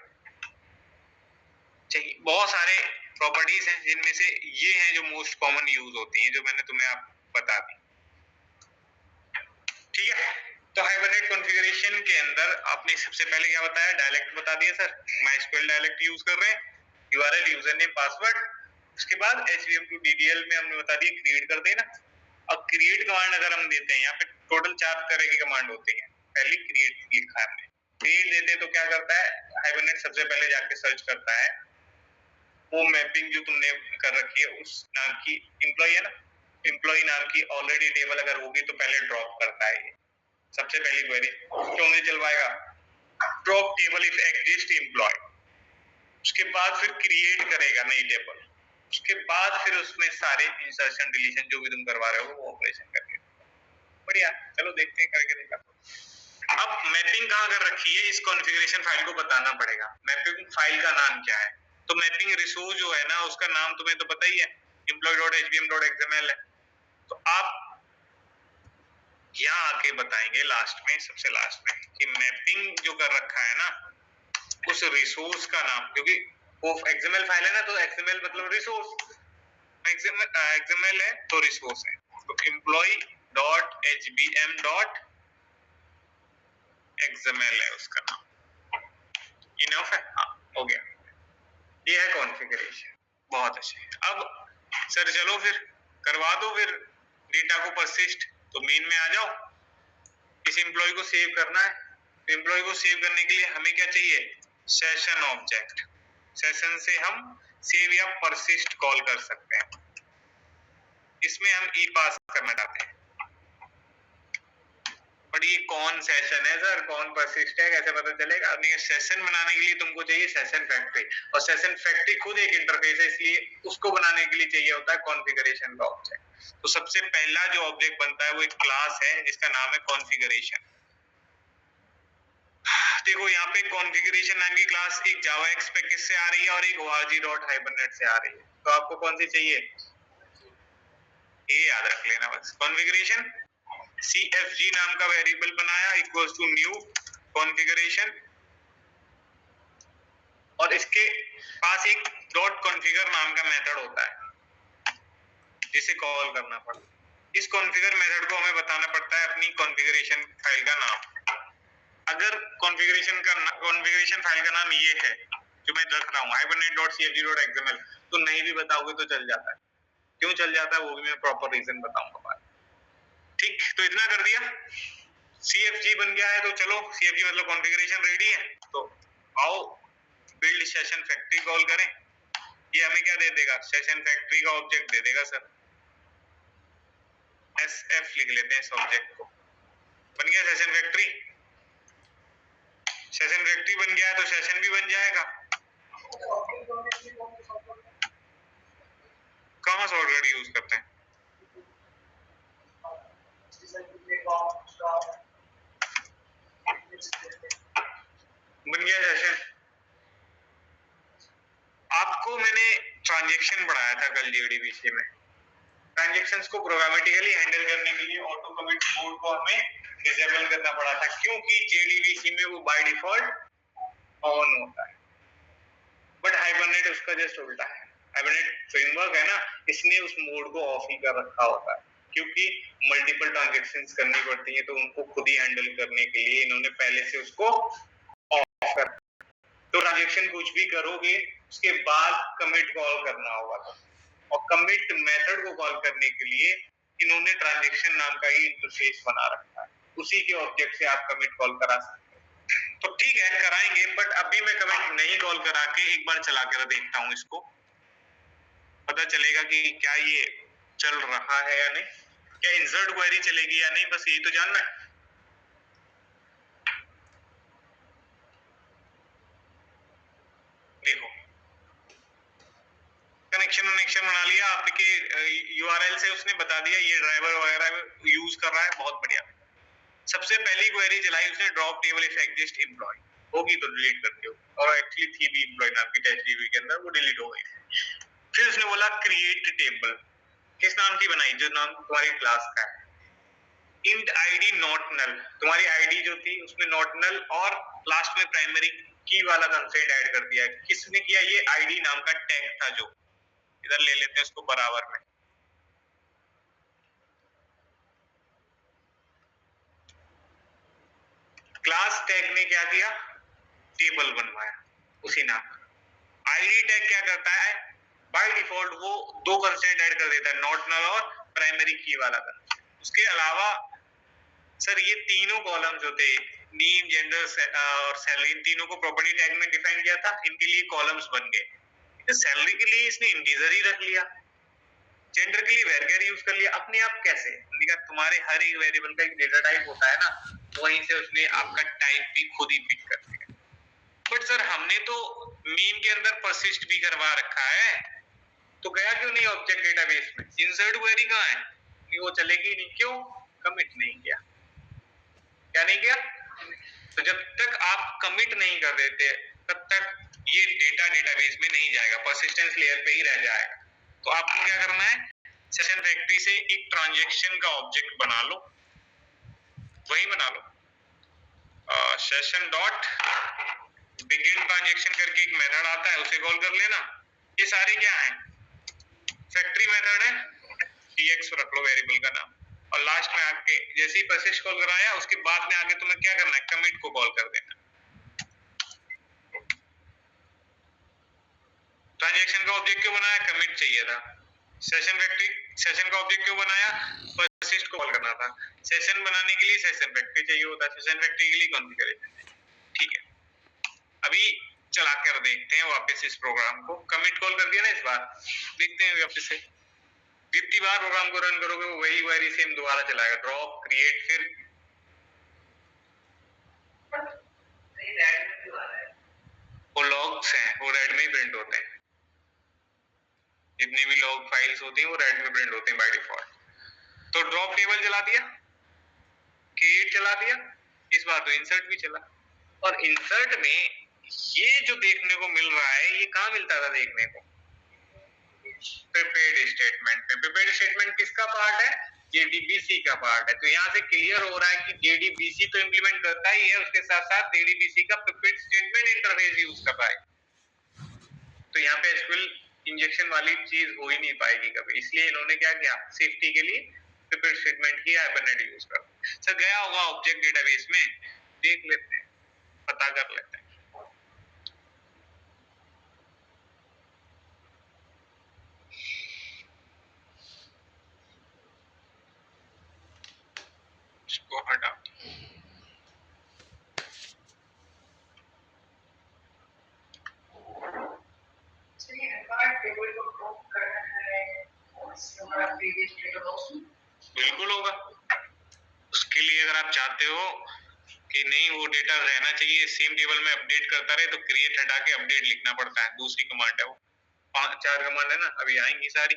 चाहिए बहुत सारे प्रॉपर्टीज हैं, जिनमें से ये हैं जो मोस्ट कॉमन यूज होती हैं, जो मैंने तुम्हें आप बता दी। ठीक है, तो हाइबरनेट कॉन्फ़िगरेशन के अंदर आपने सबसे पहले क्या बताया, डायलेक्ट बता दिया सर, MySQL डायलेक्ट यूज कर रहे हैं, URL यूजर नेम पासवर्ड। उसके बाद HBM टू DDL में हमने बता दिया क्रिएट कर देना। अब क्रिएट कमांड अगर हम देते हैं, यहाँ पे टोटल 4 तरह की कमांड होती है। पहली क्रिएट लिखा है हमने, क्रिएट देते तो क्या करता है, हाइबरनेट सबसे पहले जाके सर्च करता है वो मैपिंग जो तुमने कर रखी है उस नाम की, एम्प्लॉय है ना, एम्प्लॉय नाम की ऑलरेडी टेबल अगर होगी तो पहले ड्रॉप करता है ये सबसे पहली क्वेरी। क्यों नहीं चलवाएगा, drop table if exist employ. उसके बाद फिर क्रिएट करेगा नई टेबल, उसके बाद फिर उसमें सारे इंसर्शन डिलीशन जो भी तुम करवा रहे हो वो ऑपरेशन करके। बढ़िया, चलो देखते हैं करके देखा। अब मैपिंग कहाँ कर रखी है, इस कॉन्फ़िगरेशन फाइल को बताना पड़ेगा। मैपिंग फाइल का नाम क्या है, तो मैपिंग रिसोर्स जो है ना उसका नाम तुम्हें तो पता ही है, employee.hbm.xml है। तो आप यहाँ आके बताएंगे लास्ट में, सबसे लास्ट में, कि मैपिंग जो कर रखा है ना उस रिसोर्स का नाम, क्योंकि वो XML फाइल है ना, तो XML मतलब रिसोर्स, XML है तो रिसोर्स है, तो employee.hbm.xml है उसका नाम। इनफ है, हो गया, ये है कॉन्फ़िगरेशन। बहुत अच्छे, अब सर चलो फिर करवा दो फिर डेटा को परसिस्ट, तो मेन में आ जाओ। इस एम्प्लॉय को सेव करना है, तो एम्प्लॉय को सेव करने के लिए हमें क्या चाहिए, सेशन ऑब्जेक्ट। सेशन से हम सेव या परसिस्ट कॉल कर सकते हैं। इसमें हम ई पास करना चाहते हैं, बट ये कौन सेशन है सर, कौन परसिस्ट है, कैसे पता चलेगा। अब ये सेशन बनाने के लिए तुमको चाहिए सेशन फैक्ट्री, और सेशन फैक्ट्री खुद एक इंटरफेस है, इसलिए उसको बनाने के लिए चाहिए होता है कॉन्फ़िगरेशन का ऑब्जेक्ट। तो सबसे पहला जो ऑब्जेक्ट बनता है वो एक क्लास है जिसका नाम है कॉन्फ़िगरेशन। देखो यहाँ पे कॉन्फ़िगरेशन नाम की क्लास एक जावा एक्सपेक से आ रही है और एक org.hibernate से आ रही है, तो आपको कौन सी चाहिए, ये याद रख लेना बस। कॉन्फ़िगरेशन CFG नाम का वेरिएबल बनाया इक्वल्स टू न्यू कॉन्फ़िगरेशन, और इसके पास एक डॉट कॉन्फ़िगर नाम का मेथड होता है जिसे कॉल करना पड़ता है। इस कॉन्फ़िगर मेथड को हमें बताना पड़ता है अपनी कॉन्फ़िगरेशन फाइल का नाम। अगर कॉन्फ़िगरेशन फाइल का नाम ये है जो मैं रख रहा हूँ hibernate.cfg.xml, तो नहीं भी बताओगे तो चल जाता है। क्यों चल जाता है वो भी मैं प्रॉपर रीजन बताऊंगा बाद। ठीक, तो इतना कर दिया, CFG बन गया है, तो चलो CFG मतलब कॉन्फ़िगरेशन रेडी है, तो आओ बिल्ड सेशन फैक्ट्री कॉल करें। ये हमें क्या क्या दे देगा, सेशन फैक्ट्री का ऑब्जेक्ट दे देगा सर। SF लिख लेते हैं इस ऑब्जेक्ट को। बन गया सेशन फैक्ट्री। सेशन फैक्ट्री बन गया तो सेशन भी बन जाएगा। कहाँ शॉर्टकट यूज करते हैं? बन गया सेशन। आपको मैंने ट्रांजैक्शन पढ़ाया था कल JDBC में। ट्रांजैक्शंस को प्रोग्रामेटिकली हैंडल करने के लिए ऑटो कमिट मोड को हमें डिसेबल करना पड़ा था, क्योंकि JDBC में वो बाय डिफॉल्ट ऑन होता है, बट हाइबरनेट उसका जस्ट उल्टा है। हाइबरनेट फ्रेमवर्क है ना, इसने उस मोड को ऑफ ही कर रखा होता है, क्योंकि मल्टीपल ट्रांजैक्शंस करनी पड़ती हैं, तो उनको खुद ही हैंडल करने के लिए इन्होंने पहले से उसको ऑफ कर। तो ट्रांजैक्शन कुछ भी करोगे उसके बाद कमिट कॉल करना होगा, और कमिट मेथड को कॉल करने के लिए इन्होंने ट्रांजैक्शन नाम का ही इंटरफेस बना रखा है, उसी के ऑब्जेक्ट से आप कमिट कॉल करा सकते हो। तो ठीक है कराएंगे, बट अभी मैं कमिट नहीं कॉल करा के एक बार चला कर देखता हूँ, इसको पता चलेगा कि क्या ये चल रहा है या नहीं, क्या इंसर्ट क्वेरी चलेगी या नहीं, बस यही तो जानना है। देखो कनेक्शन बना लिया आपके URL से, उसने बता दिया ये ड्राइवर वगैरह यूज कर रहा है, बहुत बढ़िया। सबसे पहली क्वेरी चलाई उसने, drop table if exist employee, होगी तो डिलीट करते हो, और एक्चुअली थी भी एम्प्लॉय नाम की टेस्टडीबी के अंदर, वो डिलीट हो गई। फिर उसने बोला क्रिएट टेबल, किस नाम की बनाई, जो नाम तुम्हारी क्लास का है। इंट आईडी नॉट नल, तुम्हारी आईडी जो थी उसमें नॉट नल, और लास्ट में प्राइमरी की वाला कंसेंट ऐड कर दिया। किसने किया, ये आईडी नाम का टैग था, जो इधर ले लेते हैं उसको बराबर में। क्लास टैग ने क्या किया, टेबल बनवाया उसी नाम। आईडी टैग क्या करता है, बाय डिफॉल्ट वो दो कंस्ट्रेंट ऐड कर देता है, नॉट नल और प्राइमरी की वाला कंस्ट्रेंट। उसके अलावा सर ये तीनों कॉलम जो थे, नेम जेंडर और सैलरी, इन तीनों को प्रॉपर्टी टैग में डिफाइन किया था, इनके लिए कॉलम्स बन गए। सैलरी के लिए इसने इंटीजर ही रख लिया, जेंडर के लिए वेरिएबल यूज कर लिया। अपने आप कैसे, तुम्हारे हर एक वेरिएबल का एक डेटा टाइप होता है ना, वहीं से उसने आपका टाइप भी खुद ही पिक कर दिया। बट सर हमने तो मीन के अंदर परसिस्ट भी करवा रखा है, तो गया क्यों नहीं ऑब्जेक्ट डेटाबेस में? इंसर्ट क्वेरी कहाँ है, वो चलेगी नहीं, क्यों, कमिट नहीं किया। क्या नहीं किया? तो जब तक आप कमिट नहीं कर देते तब तक ये डेटा डेटाबेस में नहीं जाएगा, परसिस्टेंस लेयर पे ही रह जाएगा। तो आपको क्या करना है, सेशन फैक्ट्री से एक ट्रांजैक्शन का ऑब्जेक्ट बना लो, वही बना लो, सेशन डॉट बिगिन ट्रांजैक्शन करके एक मेथड आता है, उसे कॉल कर लेना। ये सारे क्या है, फैक्ट्री मेथड है, tx रख लो वेरिएबल का नाम, और लास्ट में आके जैसे ही परसिस्ट कॉल कराया उसके बाद में आगे तुम्हें क्या करना है, कमिट को कॉल कर देना। ट्रांजैक्शन का ऑब्जेक्ट क्यों बनाया, कमिट चाहिए था। सेशन फैक्ट्री, सेशन का ऑब्जेक्ट क्यों बनाया, परसिस्ट को कॉल करना था। सेशन बनाने के लिए सेशन फैक्ट्री चाहिए होता है, सेशन फैक्ट्री के लिए कॉन्फ़िगरेशन। ठीक है, अभी चला कर देखते हैं वापस इस प्रोग्राम को। कमिट कॉल कर दिया ना इस बार, देखते हैं वापस से जितनी बार प्रोग्राम को रन करोगे वो वही क्वेरी सेम दोबारा चलाएगा, ड्रॉप क्रिएट, फिर वो लॉग्स हैं वो रेड में ही प्रिंट होते हैं, जितनी भी लॉग फाइल्स होती हैं वो रेड में प्रिंट होते हैं बाय डिफॉल्ट। तो ड्रॉप टेबल चला दिया, क्रिएट चला दिया, इस बार तो इंसर्ट भी चला। और इंसर्ट में ये जो देखने को मिल रहा है, ये कहाँ मिलता था देखने को, प्रिपेयर्ड स्टेटमेंट में। प्रिपेयर्ड स्टेटमेंट किसका पार्ट है, JDBC का पार्ट है। तो यहाँ से क्लियर हो रहा है कि JDBC तो इंप्लीमेंट करता ही है, उसके साथ साथ JDBC का प्रिपेयर्ड स्टेटमेंट इंटरफेस यूज कर रहा है। तो यहाँ पे SQL इंजेक्शन वाली चीज हो ही नहीं पाएगी कभी, इसलिए इन्होंने क्या किया, सेफ्टी के लिए प्रिपेयर्ड स्टेटमेंट की हाइबरनेट यूज कर। सर गया होगा ऑब्जेक्ट डेटाबेस में, देख लेते हैं, पता कर लेते हैं। इसको हटा, बिल्कुल होगा। उसके लिए अगर आप चाहते हो कि नहीं वो डेटा रहना चाहिए सेम टेबल में अपडेट करता रहे, तो क्रिएट हटा के अपडेट लिखना पड़ता है। दूसरी कमांड है वो, 4 कमांड है ना, अभी आएंगी सारी।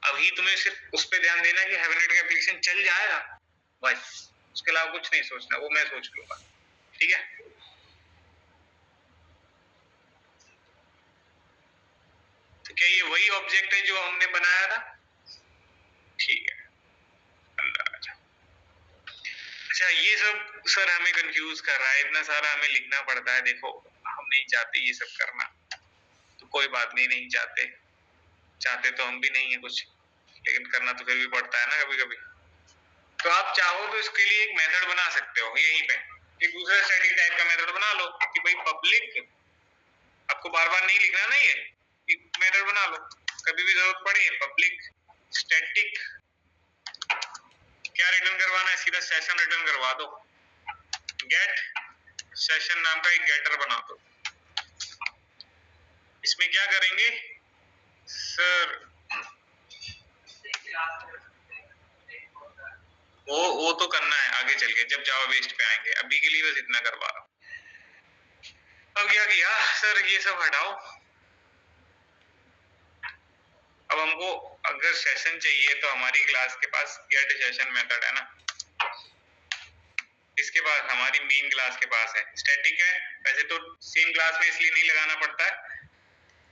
अभी तुम्हें सिर्फ उस पर ध्यान देना कि हाइबरनेट का एप्लीकेशन चल जाएगा, बस। उसके अलावा कुछ नहीं सोचना, वो मैं सोच लूंगा। ठीक है, तो क्या ये वही ऑब्जेक्ट है जो हमने बनाया था? ठीक है, अच्छा ये सब सर हमें कंफ्यूज कर रहा है, इतना सारा हमें लिखना पड़ता है। देखो हम नहीं चाहते ये सब करना, तो कोई बात नहीं, नहीं चाहते, चाहते तो हम भी नहीं है कुछ, लेकिन करना तो फिर भी पड़ता है ना कभी कभी। तो आप चाहो तो इसके लिए एक मेथड बना सकते हो, यहीं पे एक दूसरा स्टैटिक टाइप का मेथड बना लो कि भाई पब्लिक, आपको बार बार नहीं लिखना ना, ये मेथड बना लो, कभी भी जरूरत पड़े पब्लिक स्टैटिक, क्या रिटर्न करवाना है, सीधा सेशन रिटर्न करवा दो, गेट सेशन नाम का एक गेटर बना दो। इसमें क्या करेंगे सर, वो तो करना है आगे चल के जब जावा बेस्ड पे आएंगे, अभी के लिए बस इतना करवा रहा हूँ। अब क्या किया सर, ये सब हटाओ। अब हमको अगर सेशन चाहिए तो हमारी क्लास के पास गेट सेशन मेथड है ना, इसके पास हमारी मेन क्लास के पास है, स्टैटिक है। वैसे तो सेम क्लास में इसलिए नहीं लगाना पड़ता है,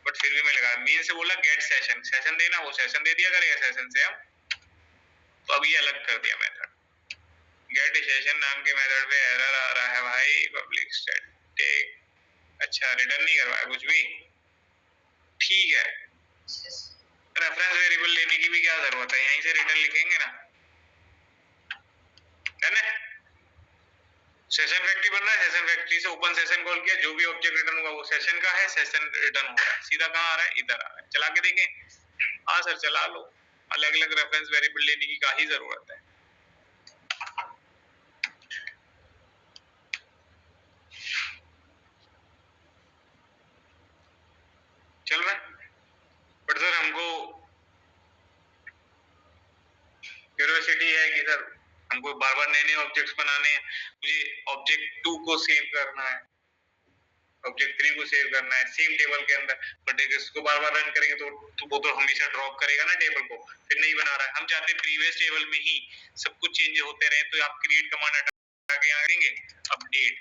बट फिर भी मैं लगा, मेन से बोला गेट सेशन, सेशन देना, वो सेशन दे दिया करेगा सेशन से हम। तो अब ये अलग कर दिया मेथड, गेट सेशन नाम के मेथड पे एरर आ रहा है भाई, पब्लिक स्टैटिक। अच्छा रिटर्न नहीं करवाया कुछ भी, ठीक है। रेफरेंस वेरिएबल लेने की भी क्या जरूरत है, यहीं से रिटर्न लिखेंगे ना, है ना। सेशन फैक्ट्री बनना है, सेशन फैक्ट्री से ओपन सेशन कॉल किया, जो भी ऑब्जेक्ट रिटर्न हुआ वो सेशन का है, सेशन रिटर्न हो रहा है, सीधा कहाँ आ रहा है, इधर आ रहा है। चला के देखें, हाँ सर चला लो, अलग अलग रेफरेंस वेरिएबल लेने की क्या ही जरूरत है। चल रहा है, बट सर हमको क्यूरियोसिटी है कि सर हमको बार बार नए नए ऑब्जेक्ट्स बनाने हैं, मुझे ऑब्जेक्ट 2 को सेव करना है, ऑब्जेक्ट 3 को सेव करना है सेम टेबल के अंदर, बट इसको बार बार रन करेंगे तो वो तो हमेशा ड्रॉप करेगा ना टेबल को, फिर नहीं बना रहा है। हम चाहते हैं प्रीवियस टेबल में ही सब कुछ चेंज होते रहे, तो आप क्रिएट कमांड हटा के यहाँ करेंगे update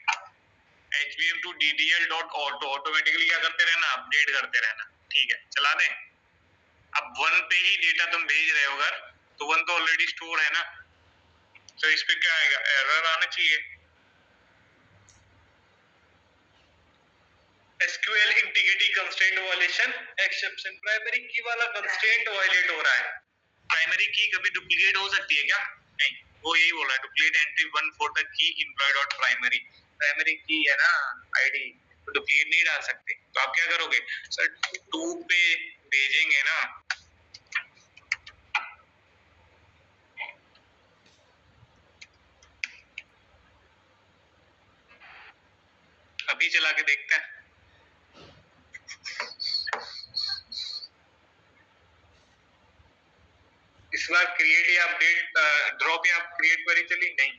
hvm to ddl.auto, automatically क्या करते रहना, अपडेट करते रहना। ठीक है, चला दें। अब 1 पे ही डेटा तुम भेज रहे हो अगर, तो 1 तो ऑलरेडी स्टोर है ना, तो इस पे क्या आएगा, एरर आना चाहिए। SQL integrity constraint violation exception, primary की वाला कंस्ट्रेंट वायलेट हो रहा है। प्राइमरी की कभी डुप्लीकेट हो सकती है क्या? नहीं, वो यही बोल रहा है, duplicate entry 1 for the key employ dot primary, primary की है ना आईडी, तो डुप्लीकेट नहीं डाल सकते। तो आप क्या करोगे सर, 2 पे भेजेंगे ना, अभी चला के देखते हैं। इस बार क्रिएट या अपडेट ड्रॉप या क्रिएट क्वेरी चली नहीं,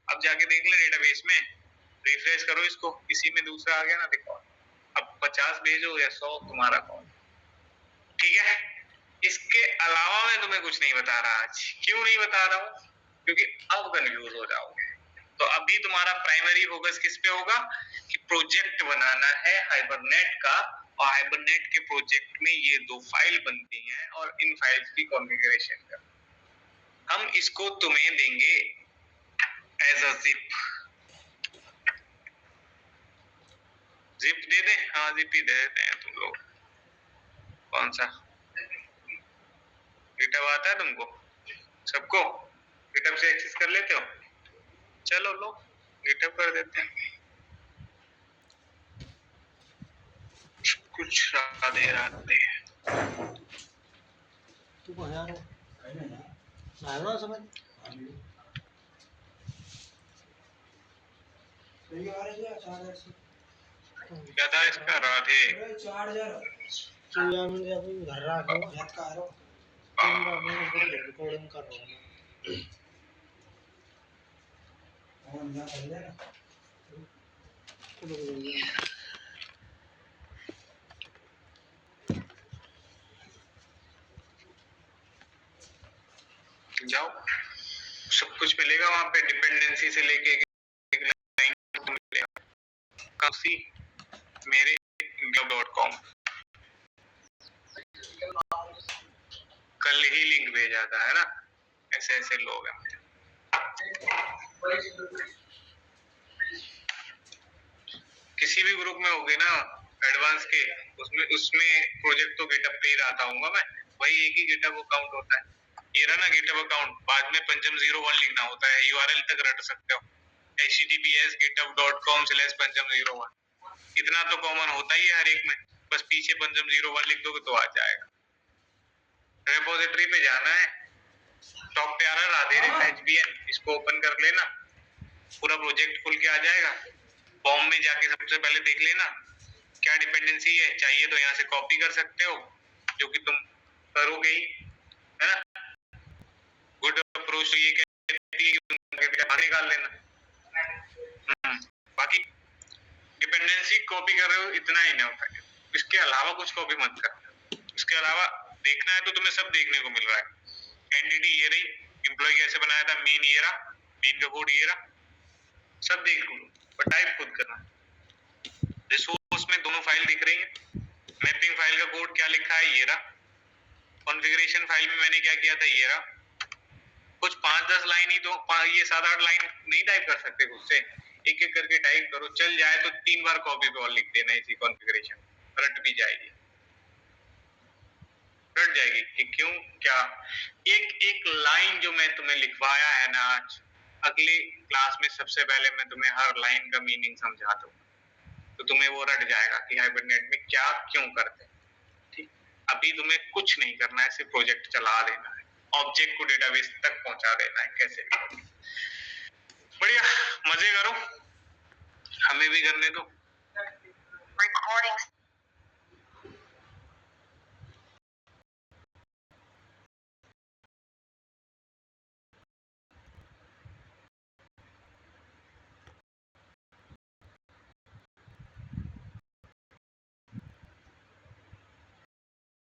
अब जाके देख ले डेटाबेस में, रिफ्रेश करो इसको, किसी में दूसरा आ गया ना, देखो अब 50 भेजो या 100 तुम्हारा कॉल। ठीक है, इसके अलावा मैं तुम्हें कुछ नहीं बता रहा आज। क्यों नहीं बता रहा हूँ, क्योंकि अब कंफ्यूज हो जाओगे। तो अभी तुम्हारा प्राइमरी फोकस किस पे होगा कि प्रोजेक्ट बनाना है हाइबरनेट का, और हाइबरनेट के प्रोजेक्ट में ये 2 फाइल बनती हैं और इन फाइल्स की कॉन्फ़िगरेशन का हम इसको तुम्हें देंगे एज अ जिप। जिप दे दें, हाँ जिप ही दे देते हैं तुम लोग। कौन सा गिटहब आता है तुमको सबको, गिटहब से एक्सेस कर लेते हो, चलो लो गिटहब कर देते हैं। कुछ राधे राधे। तू कौन यार ना समझ सही आ रही है 4000 से क्या था इसका? राधे। चिड़िया में अभी घर रखो याद करो कैमरा में पूरा रिकॉर्डिंग कर रहा हूँ और ना कर लेना जाओ, सब कुछ मिलेगा वहां पे, डिपेंडेंसी से लेके एक लाइन मिलेगा। काफी मेरे gov.com कल ही लिंक भेजा था, है ना? ऐसे ऐसे लोग हैं। किसी भी ग्रुप में होगे ना एडवांस के, उसमें उसमें प्रोजेक्ट तो गिटअप पे ही रहता हूँ मैं, वही एक ही गिटअप अकाउंट होता है। ये रहा ना गिटअप अकाउंट, बाद में पंचम 01 लिखना होता है, यूआरएल तक रट सकते हो, https://pancham01। इतना तो कॉमन होता ही है हर एक में, बस पीछे पंचम 01 लिख दोगे तो आ जाएगा। रेपोजिटरी पे जाना है, टॉप पे आ रहा राधे HBN, इसको ओपन कर लेना, पूरा प्रोजेक्ट खुल के आ जाएगा। फॉर्म में जाके सबसे पहले देख लेना क्या डिपेंडेंसी है, चाहिए तो यहाँ से कॉपी कर सकते हो, जो कि तुम करोगे ही, है ना? गुड अप्रोच तो ये कहती है कि तुम निकाल लेना। बाकी डिपेंडेंसी कॉपी कर रहे हो इतना ही नहीं होता है, इसके अलावा कुछ कॉपी मत कर। इसके अलावा देखना है तो तुम्हें सब देखने को मिल रहा है। एंटिटी ये रही, एम्प्लॉय कैसे बनाया था, मेन ये रहा, मेन का कोड ये रहा, सब देख लो, पर टाइप खुद करना। रिसोर्स में दोनों फाइल दिख रही है, मैपिंग फाइल का कोड क्या लिखा है ये रहा, कॉन्फ़िगरेशन फाइल में मैंने क्या किया था ये रहा। कुछ 5-10 लाइन ही तो, ये 7-8 लाइन नहीं टाइप कर सकते खुद से, एक एक करके टाइप करो, चल जाए तो 3 बार कॉपी पे और लिख देना इसी कॉन्फ़िगरेशन, रट भी जाएगी, रट जाएगी कि क्यों क्या। एक एक लाइन जो मैं तुम्हें लिखवाया है ना आज, अगले क्लास में सबसे पहले मैं तुम्हें हर लाइन का मीनिंग समझा दूं, तो तुम्हें वो रट जाएगा कि हाइबरनेट में क्या क्यों करते हैं। ठीक, अभी तुम्हें कुछ नहीं करना है, सिर्फ प्रोजेक्ट चला देना है, ऑब्जेक्ट को डेटाबेस तक पहुंचा देना है कैसे भी। बढ़िया, मजे करो, हमें भी करने दो।